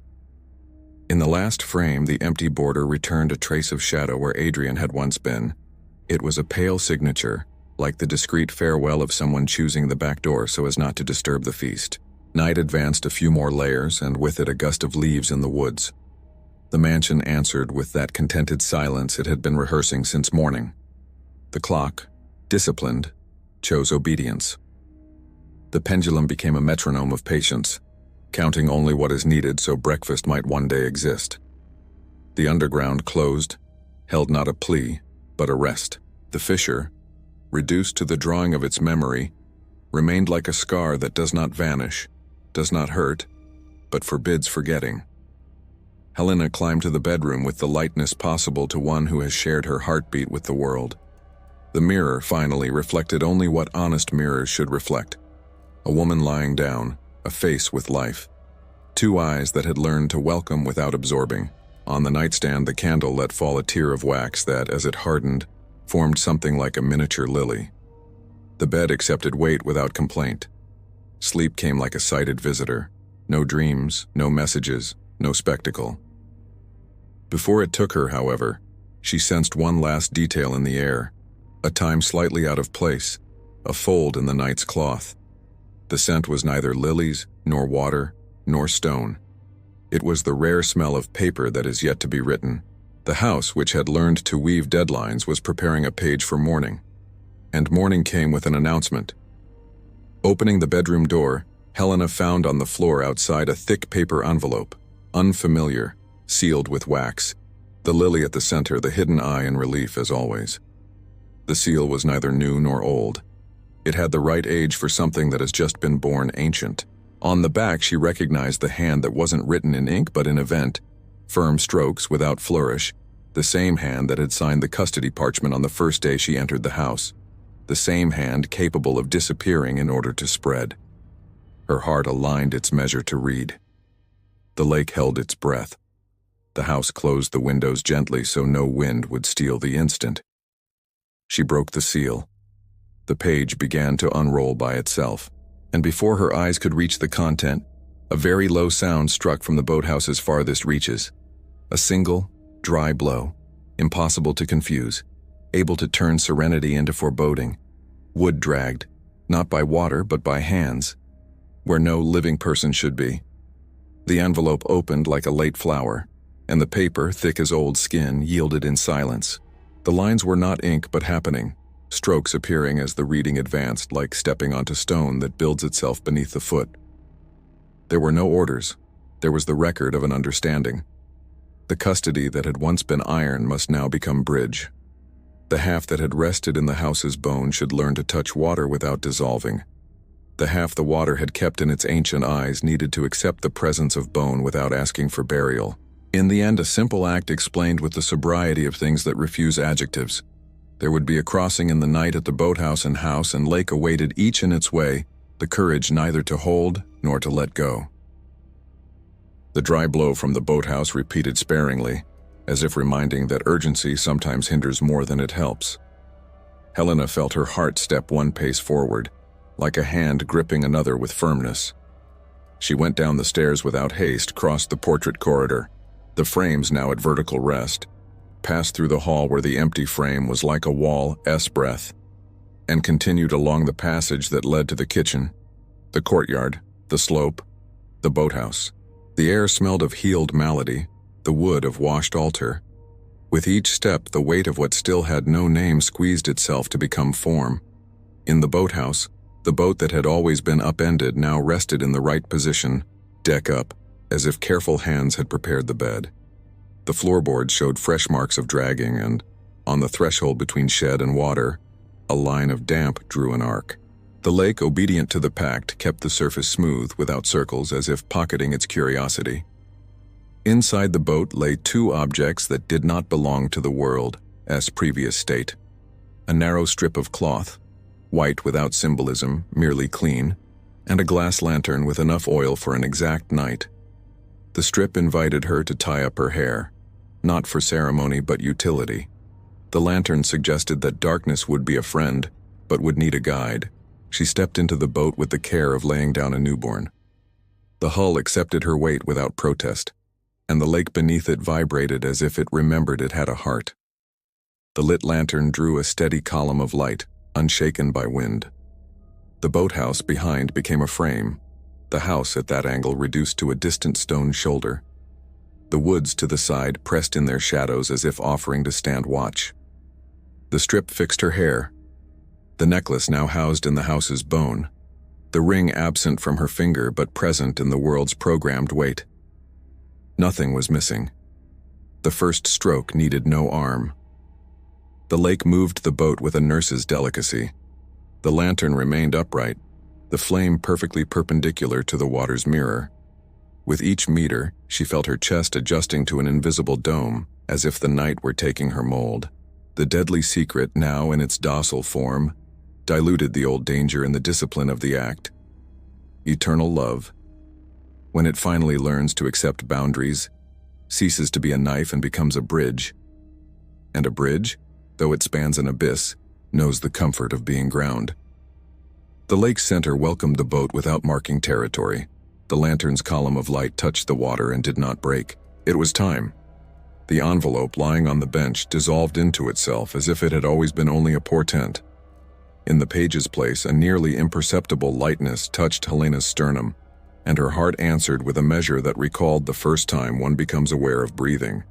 In the last frame, the empty border returned a trace of shadow where Adrian had once been. It was a pale signature, like the discreet farewell of someone choosing the back door so as not to disturb the feast. Night advanced a few more layers, and with it a gust of leaves in the woods. The mansion answered with that contented silence it had been rehearsing since morning. The clock, disciplined, chose obedience. The pendulum became a metronome of patience, counting only what is needed so breakfast might one day exist. The underground closed, held not a plea, but a rest. The fissure, reduced to the drawing of its memory, remained like a scar that does not vanish, does not hurt, but forbids forgetting. Helena climbed to the bedroom with the lightness possible to one who has shared her heartbeat with the world. The mirror, finally, reflected only what honest mirrors should reflect. A woman lying down, a face with life. Two eyes that had learned to welcome without absorbing. On the nightstand, the candle let fall a tear of wax that, as it hardened, formed something like a miniature lily. The bed accepted weight without complaint. Sleep came like a sighted visitor. No dreams, no messages, no spectacle. Before it took her, however, she sensed one last detail in the air, a time slightly out of place, a fold in the night's cloth. The scent was neither lilies, nor water, nor stone. It was the rare smell of paper that is yet to be written. The house, which had learned to weave deadlines, was preparing a page for morning. And morning came with an announcement. Opening the bedroom door, Helena found on the floor outside a thick paper envelope, unfamiliar, sealed with wax, the lily at the center, the hidden eye in relief as always. The seal was neither new nor old. It had the right age for something that has just been born ancient. On the back, she recognized the hand that wasn't written in ink but in event, firm strokes without flourish, the same hand that had signed the custody parchment on the first day she entered the house, the same hand capable of disappearing in order to spread. Her heart aligned its measure to read. The lake held its breath. The house closed the windows gently so no wind would steal the instant. She broke the seal. The page began to unroll by itself, and before her eyes could reach the content, a very low sound struck from the boathouse's farthest reaches. A single, dry blow, impossible to confuse, able to turn serenity into foreboding. Wood dragged, not by water but by hands, where no living person should be. The envelope opened like a late flower, and the paper, thick as old skin, yielded in silence. The lines were not ink but happening, strokes appearing as the reading advanced, like stepping onto stone that builds itself beneath the foot. There were no orders. There was the record of an understanding. The custody that had once been iron must now become bridge. The half that had rested in the house's bone should learn to touch water without dissolving. The half the water had kept in its ancient eyes needed to accept the presence of bone without asking for burial. In the end, a simple act explained with the sobriety of things that refuse adjectives. There would be a crossing in the night at the boathouse, and house and lake awaited each in its way, the courage neither to hold nor to let go. The dry blow from the boathouse repeated sparingly, as if reminding that urgency sometimes hinders more than it helps. Helena felt her heart step one pace forward, like a hand gripping another with firmness. She went down the stairs without haste, crossed the portrait corridor, the frames now at vertical rest, passed through the hall where the empty frame was like a wall S-breadth, and continued along the passage that led to the kitchen, the courtyard, the slope, the boathouse. The air smelled of healed malady, the wood of washed altar. With each step, the weight of what still had no name squeezed itself to become form. In the boathouse, the boat that had always been upended now rested in the right position, deck up, as if careful hands had prepared the bed. The floorboards showed fresh marks of dragging, and, on the threshold between shed and water, a line of damp drew an arc. The lake, obedient to the pact, kept the surface smooth, without circles, as if pocketing its curiosity. Inside the boat lay two objects that did not belong to the world, as previous state. A narrow strip of cloth, white without symbolism, merely clean, and a glass lantern with enough oil for an exact night. The strip invited her to tie up her hair, not for ceremony but utility. The lantern suggested that darkness would be a friend, but would need a guide. She stepped into the boat with the care of laying down a newborn. The hull accepted her weight without protest, and the lake beneath it vibrated as if it remembered it had a heart. The lit lantern drew a steady column of light, unshaken by wind. The boathouse behind became a frame, the house at that angle reduced to a distant stone shoulder. The woods to the side pressed in their shadows as if offering to stand watch. The strip fixed her hair, the necklace now housed in the house's bone, the ring absent from her finger but present in the world's programmed weight. Nothing was missing. The first stroke needed no arm. The lake moved the boat with a nurse's delicacy. The lantern remained upright, the flame perfectly perpendicular to the water's mirror. With each meter, she felt her chest adjusting to an invisible dome, as if the night were taking her mold. The deadly secret, now in its docile form, diluted the old danger in the discipline of the act. Eternal love, when it finally learns to accept boundaries, ceases to be a knife and becomes a bridge. And a bridge, though it spans an abyss, knows the comfort of being ground. The lake's center welcomed the boat without marking territory. The lantern's column of light touched the water and did not break. It was time. The envelope lying on the bench dissolved into itself as if it had always been only a portent. In the page's place, a nearly imperceptible lightness touched Helena's sternum, and her heart answered with a measure that recalled the first time one becomes aware of breathing.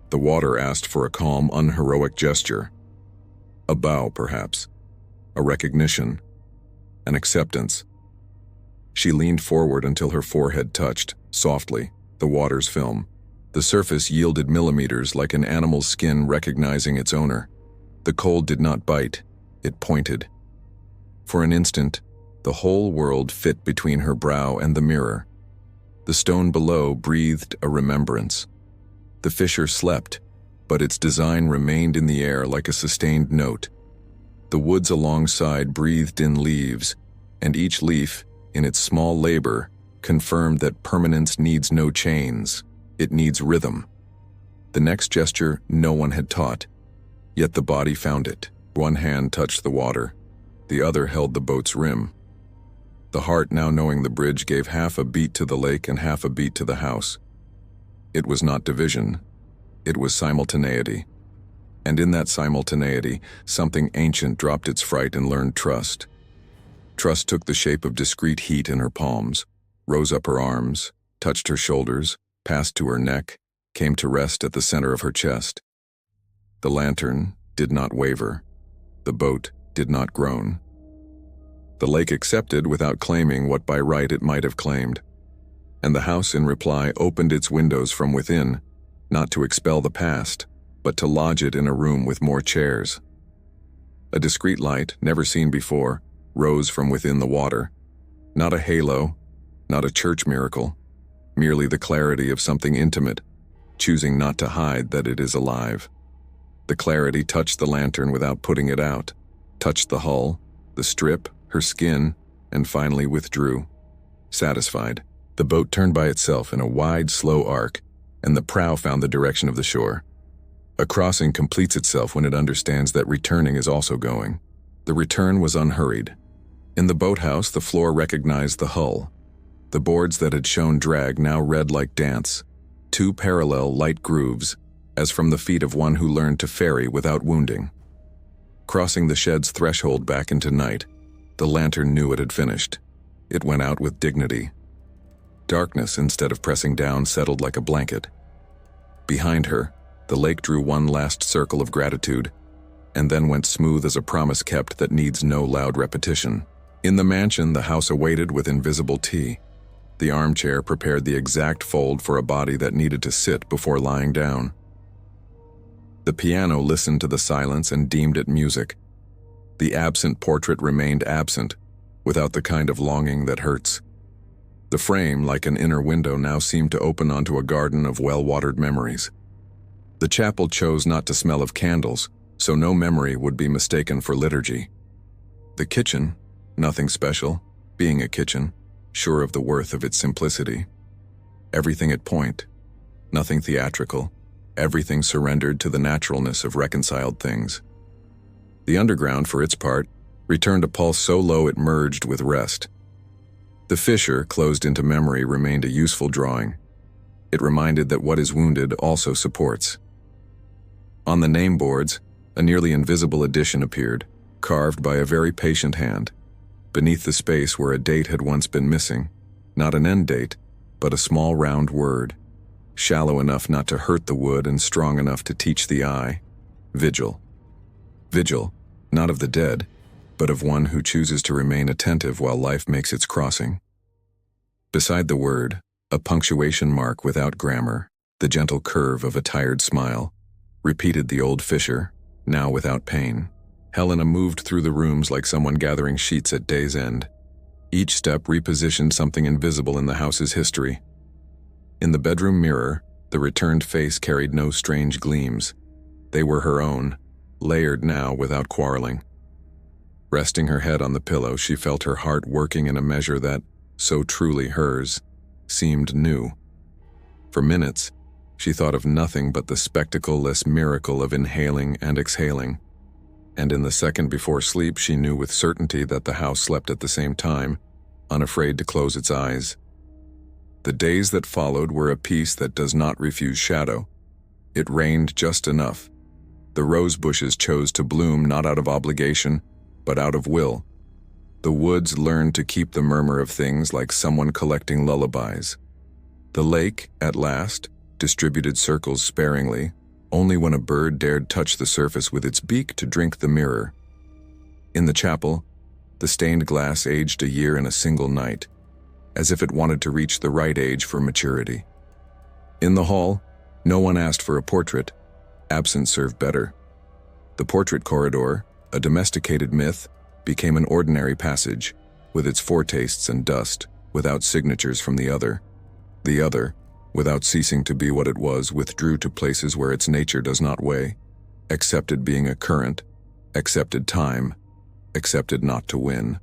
The water asked for a calm, unheroic gesture. A bow, perhaps. A recognition. An acceptance. She leaned forward until her forehead touched, softly, the water's film. The surface yielded millimeters like an animal's skin recognizing its owner. The cold did not bite, it pointed. For an instant, the whole world fit between her brow and the mirror. The stone below breathed a remembrance. The fissure slept, but its design remained in the air like a sustained note. The woods alongside breathed in leaves, and each leaf, in its small labor, confirmed that permanence needs no chains, it needs rhythm. The next gesture no one had taught, yet the body found it. One hand touched the water, the other held the boat's rim. The heart, now knowing the bridge, gave half a beat to the lake and half a beat to the house. It was not division, it was simultaneity. And in that simultaneity, something ancient dropped its fright and learned trust. Trust took the shape of discreet heat in her palms, rose up her arms, touched her shoulders, passed to her neck, came to rest at the center of her chest. The lantern did not waver. The boat did not groan. The lake accepted without claiming what by right it might have claimed. And the house, in reply, opened its windows from within, not to expel the past, but to lodge it in a room with more chairs. A discreet light, never seen before, rose from within the water. Not a halo, not a church miracle, merely the clarity of something intimate, choosing not to hide that it is alive. The clarity touched the lantern without putting it out, touched the hull, the strip, her skin, and finally withdrew. Satisfied, the boat turned by itself in a wide, slow arc, and the prow found the direction of the shore. A crossing completes itself when it understands that returning is also going. The return was unhurried. In the boathouse, the floor recognized the hull. The boards that had shown drag now read like dance, two parallel light grooves, as from the feet of one who learned to ferry without wounding. Crossing the shed's threshold back into night, the lantern knew it had finished. It went out with dignity. Darkness, instead of pressing down, settled like a blanket. Behind her, the lake drew one last circle of gratitude, and then went smooth as a promise kept that needs no loud repetition. In the mansion, the house awaited with invisible tea. The armchair prepared the exact fold for a body that needed to sit before lying down. The piano listened to the silence and deemed it music. The absent portrait remained absent, without the kind of longing that hurts. The frame, like an inner window, now seemed to open onto a garden of well-watered memories. The chapel chose not to smell of candles, so no memory would be mistaken for liturgy. The kitchen, nothing special, being a kitchen, sure of the worth of its simplicity. Everything at point, nothing theatrical, everything surrendered to the naturalness of reconciled things. The underground, for its part, returned a pulse so low it merged with rest. The fissure, closed into memory, remained a useful drawing. It reminded that what is wounded also supports. On the name boards, a nearly invisible addition appeared, carved by a very patient hand. Beneath the space where a date had once been missing, not an end date, but a small round word, shallow enough not to hurt the wood and strong enough to teach the eye: vigil. Vigil, not of the dead, but of one who chooses to remain attentive while life makes its crossing. Beside the word, a punctuation mark without grammar, the gentle curve of a tired smile, repeated the old fissure, now without pain. Helena moved through the rooms like someone gathering sheets at day's end. Each step repositioned something invisible in the house's history. In the bedroom mirror, the returned face carried no strange gleams. They were her own, layered now without quarreling. Resting her head on the pillow, she felt her heart working in a measure that, so truly hers, seemed new. For minutes, she thought of nothing but the spectacle-less miracle of inhaling and exhaling. And in the second before sleep, she knew with certainty that the house slept at the same time, unafraid to close its eyes. The days that followed were a peace that does not refuse shadow. It rained just enough. The rose bushes chose to bloom not out of obligation, but out of will. The woods learned to keep the murmur of things like someone collecting lullabies. The lake, at last, distributed circles sparingly, only when a bird dared touch the surface with its beak to drink the mirror. In the chapel, the stained glass aged a year in a single night, as if it wanted to reach the right age for maturity. In the hall, no one asked for a portrait. Absence served better. The portrait corridor, a domesticated myth, became an ordinary passage, with its foretastes and dust, without signatures from the other. The other, without ceasing to be what it was, withdrew to places where its nature does not weigh, accepted being a current, accepted time, accepted not to win.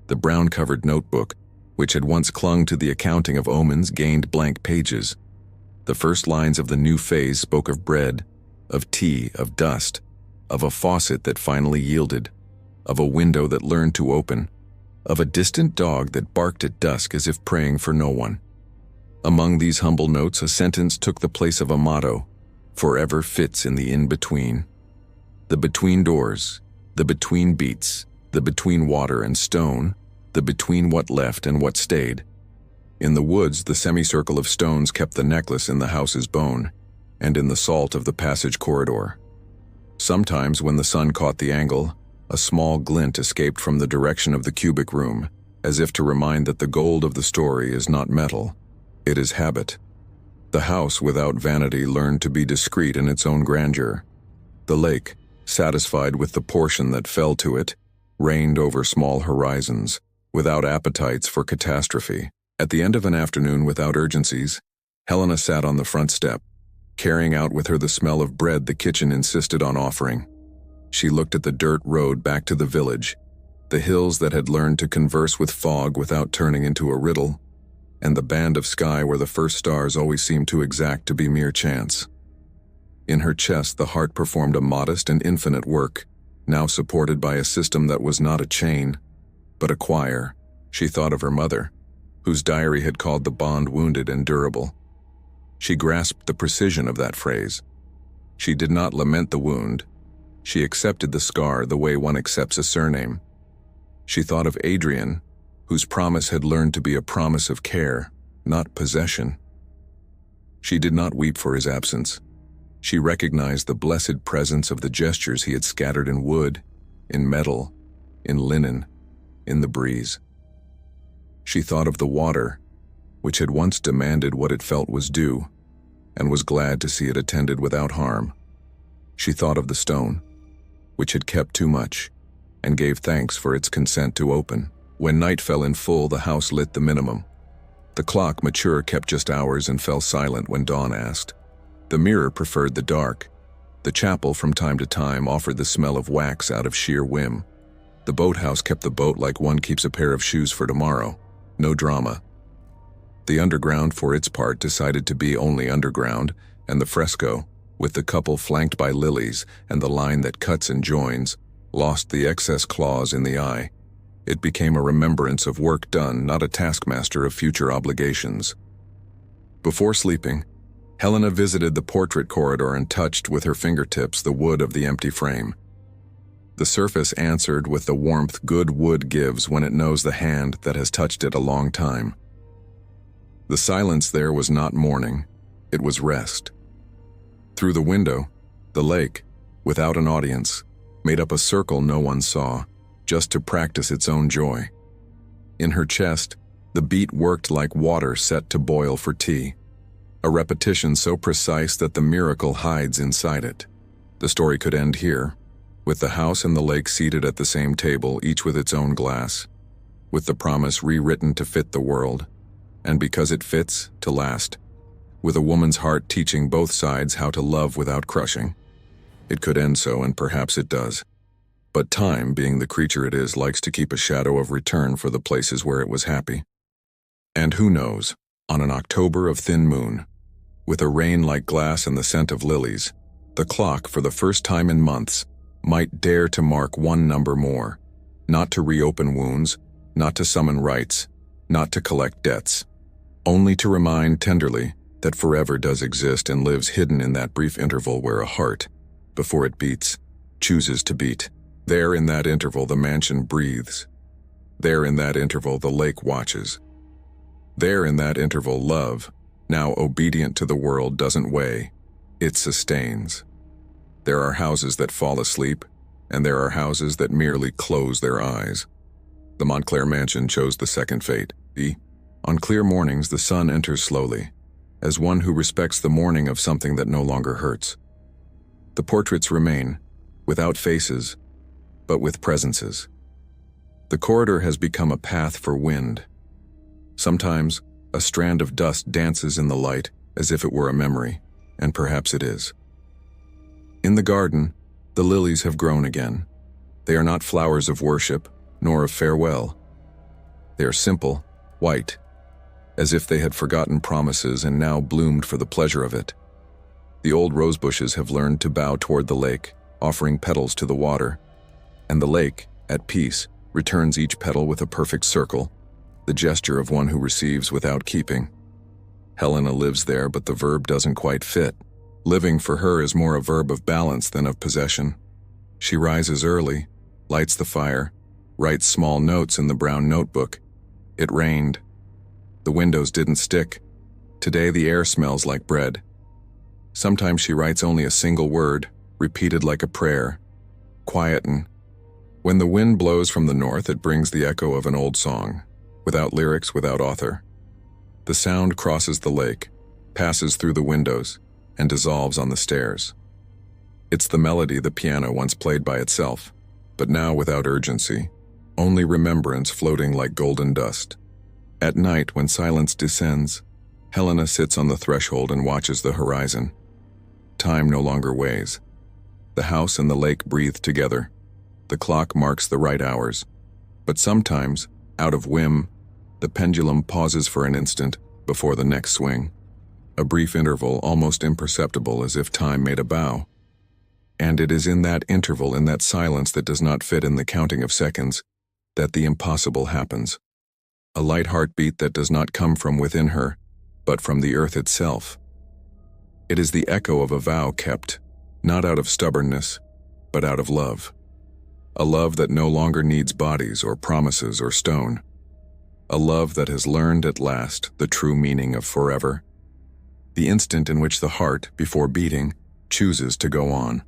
The brown-covered notebook, which had once clung to the accounting of omens, gained blank pages. The first lines of the new phase spoke of bread, of tea, of dust, of a faucet that finally yielded, of a window that learned to open, of a distant dog that barked at dusk as if praying for no one. Among these humble notes, a sentence took the place of a motto: forever fits in the in-between. The between doors, the between beats, the between water and stone, the between what left and what stayed. In the woods, the semicircle of stones kept the necklace in the house's bone, and in the salt of the passage corridor. Sometimes, when the sun caught the angle, a small glint escaped from the direction of the cubic room, as if to remind that the gold of the story is not metal, it is habit. The house without vanity learned to be discreet in its own grandeur. The lake, satisfied with the portion that fell to it, reigned over small horizons, without appetites for catastrophe. At the end of an afternoon without urgencies, Helena sat on the front step, carrying out with her the smell of bread the kitchen insisted on offering. She looked at the dirt road back to the village, the hills that had learned to converse with fog without turning into a riddle, and the band of sky where the first stars always seemed too exact to be mere chance. In her chest, the heart performed a modest and infinite work, now supported by a system that was not a chain, but a choir. She thought of her mother, whose diary had called the bond wounded and durable. She grasped the precision of that phrase. She did not lament the wound. She accepted the scar the way one accepts a surname. She thought of Adrian, whose promise had learned to be a promise of care, not possession. She did not weep for his absence. She recognized the blessed presence of the gestures he had scattered in wood, in metal, in linen, in the breeze. She thought of the water, which had once demanded what it felt was due, and was glad to see it attended without harm. She thought of the stone, which had kept too much, and gave thanks for its consent to open. When night fell in full, the house lit the minimum. The clock, mature, kept just hours and fell silent when dawn asked. The mirror preferred the dark. The chapel, from time to time, offered the smell of wax out of sheer whim. The boathouse kept the boat like one keeps a pair of shoes for tomorrow. No drama. The underground, for its part, decided to be only underground, and the fresco, with the couple flanked by lilies and the line that cuts and joins, lost the excess claws in the eye. It became a remembrance of work done, not a taskmaster of future obligations. Before sleeping, Helena visited the portrait corridor and touched with her fingertips the wood of the empty frame. The surface answered with the warmth good wood gives when it knows the hand that has touched it a long time. The silence there was not mourning, it was rest. Through the window, the lake, without an audience, made up a circle no one saw, just to practice its own joy. In her chest, the beat worked like water set to boil for tea, a repetition so precise that the miracle hides inside it. The story could end here, with the house and the lake seated at the same table, each with its own glass, with the promise rewritten to fit the world, and because it fits, to last, with a woman's heart teaching both sides how to love without crushing. It could end so, and perhaps it does. But time, being the creature it is, likes to keep a shadow of return for the places where it was happy. And who knows, on an October of thin moon, with a rain like glass and the scent of lilies, the clock, for the first time in months, might dare to mark one number more, not to reopen wounds, not to summon rights, not to collect debts, only to remind tenderly that forever does exist and lives hidden in that brief interval where a heart, before it beats, chooses to beat. There in that interval the mansion breathes. There in that interval the lake watches. There in that interval love, now obedient to the world, doesn't weigh, it sustains. There are houses that fall asleep, and there are houses that merely close their eyes. The Montclair mansion chose the second fate. On clear mornings the sun enters slowly, as one who respects the mourning of something that no longer hurts. The portraits remain, without faces, but with presences. The corridor has become a path for wind. Sometimes, a strand of dust dances in the light as if it were a memory, and perhaps it is. In the garden, the lilies have grown again. They are not flowers of worship, nor of farewell. They are simple, white, as if they had forgotten promises and now bloomed for the pleasure of it. The old rose bushes have learned to bow toward the lake, offering petals to the water, and the lake, at peace, returns each petal with a perfect circle, the gesture of one who receives without keeping. Helena lives there, but the verb doesn't quite fit. Living for her is more a verb of balance than of possession. She rises early, lights the fire, writes small notes in the brown notebook. It rained. The windows didn't stick. Today the air smells like bread. Sometimes she writes only a single word, repeated like a prayer. Quieten. When the wind blows from the north, it brings the echo of an old song, without lyrics, without author. The sound crosses the lake, passes through the windows, and dissolves on the stairs. It's the melody the piano once played by itself, but now without urgency, only remembrance floating like golden dust. At night, when silence descends, Helena sits on the threshold and watches the horizon. Time no longer weighs. The house and the lake breathe together. The clock marks the right hours. But sometimes, out of whim, the pendulum pauses for an instant before the next swing. A brief interval, almost imperceptible, as if time made a bow. And it is in that interval, in that silence that does not fit in the counting of seconds, that the impossible happens. A light heartbeat that does not come from within her, but from the earth itself. It is the echo of a vow kept, not out of stubbornness, but out of love. A love that no longer needs bodies or promises or stone. A love that has learned at last the true meaning of forever. The instant in which the heart, before beating, chooses to go on.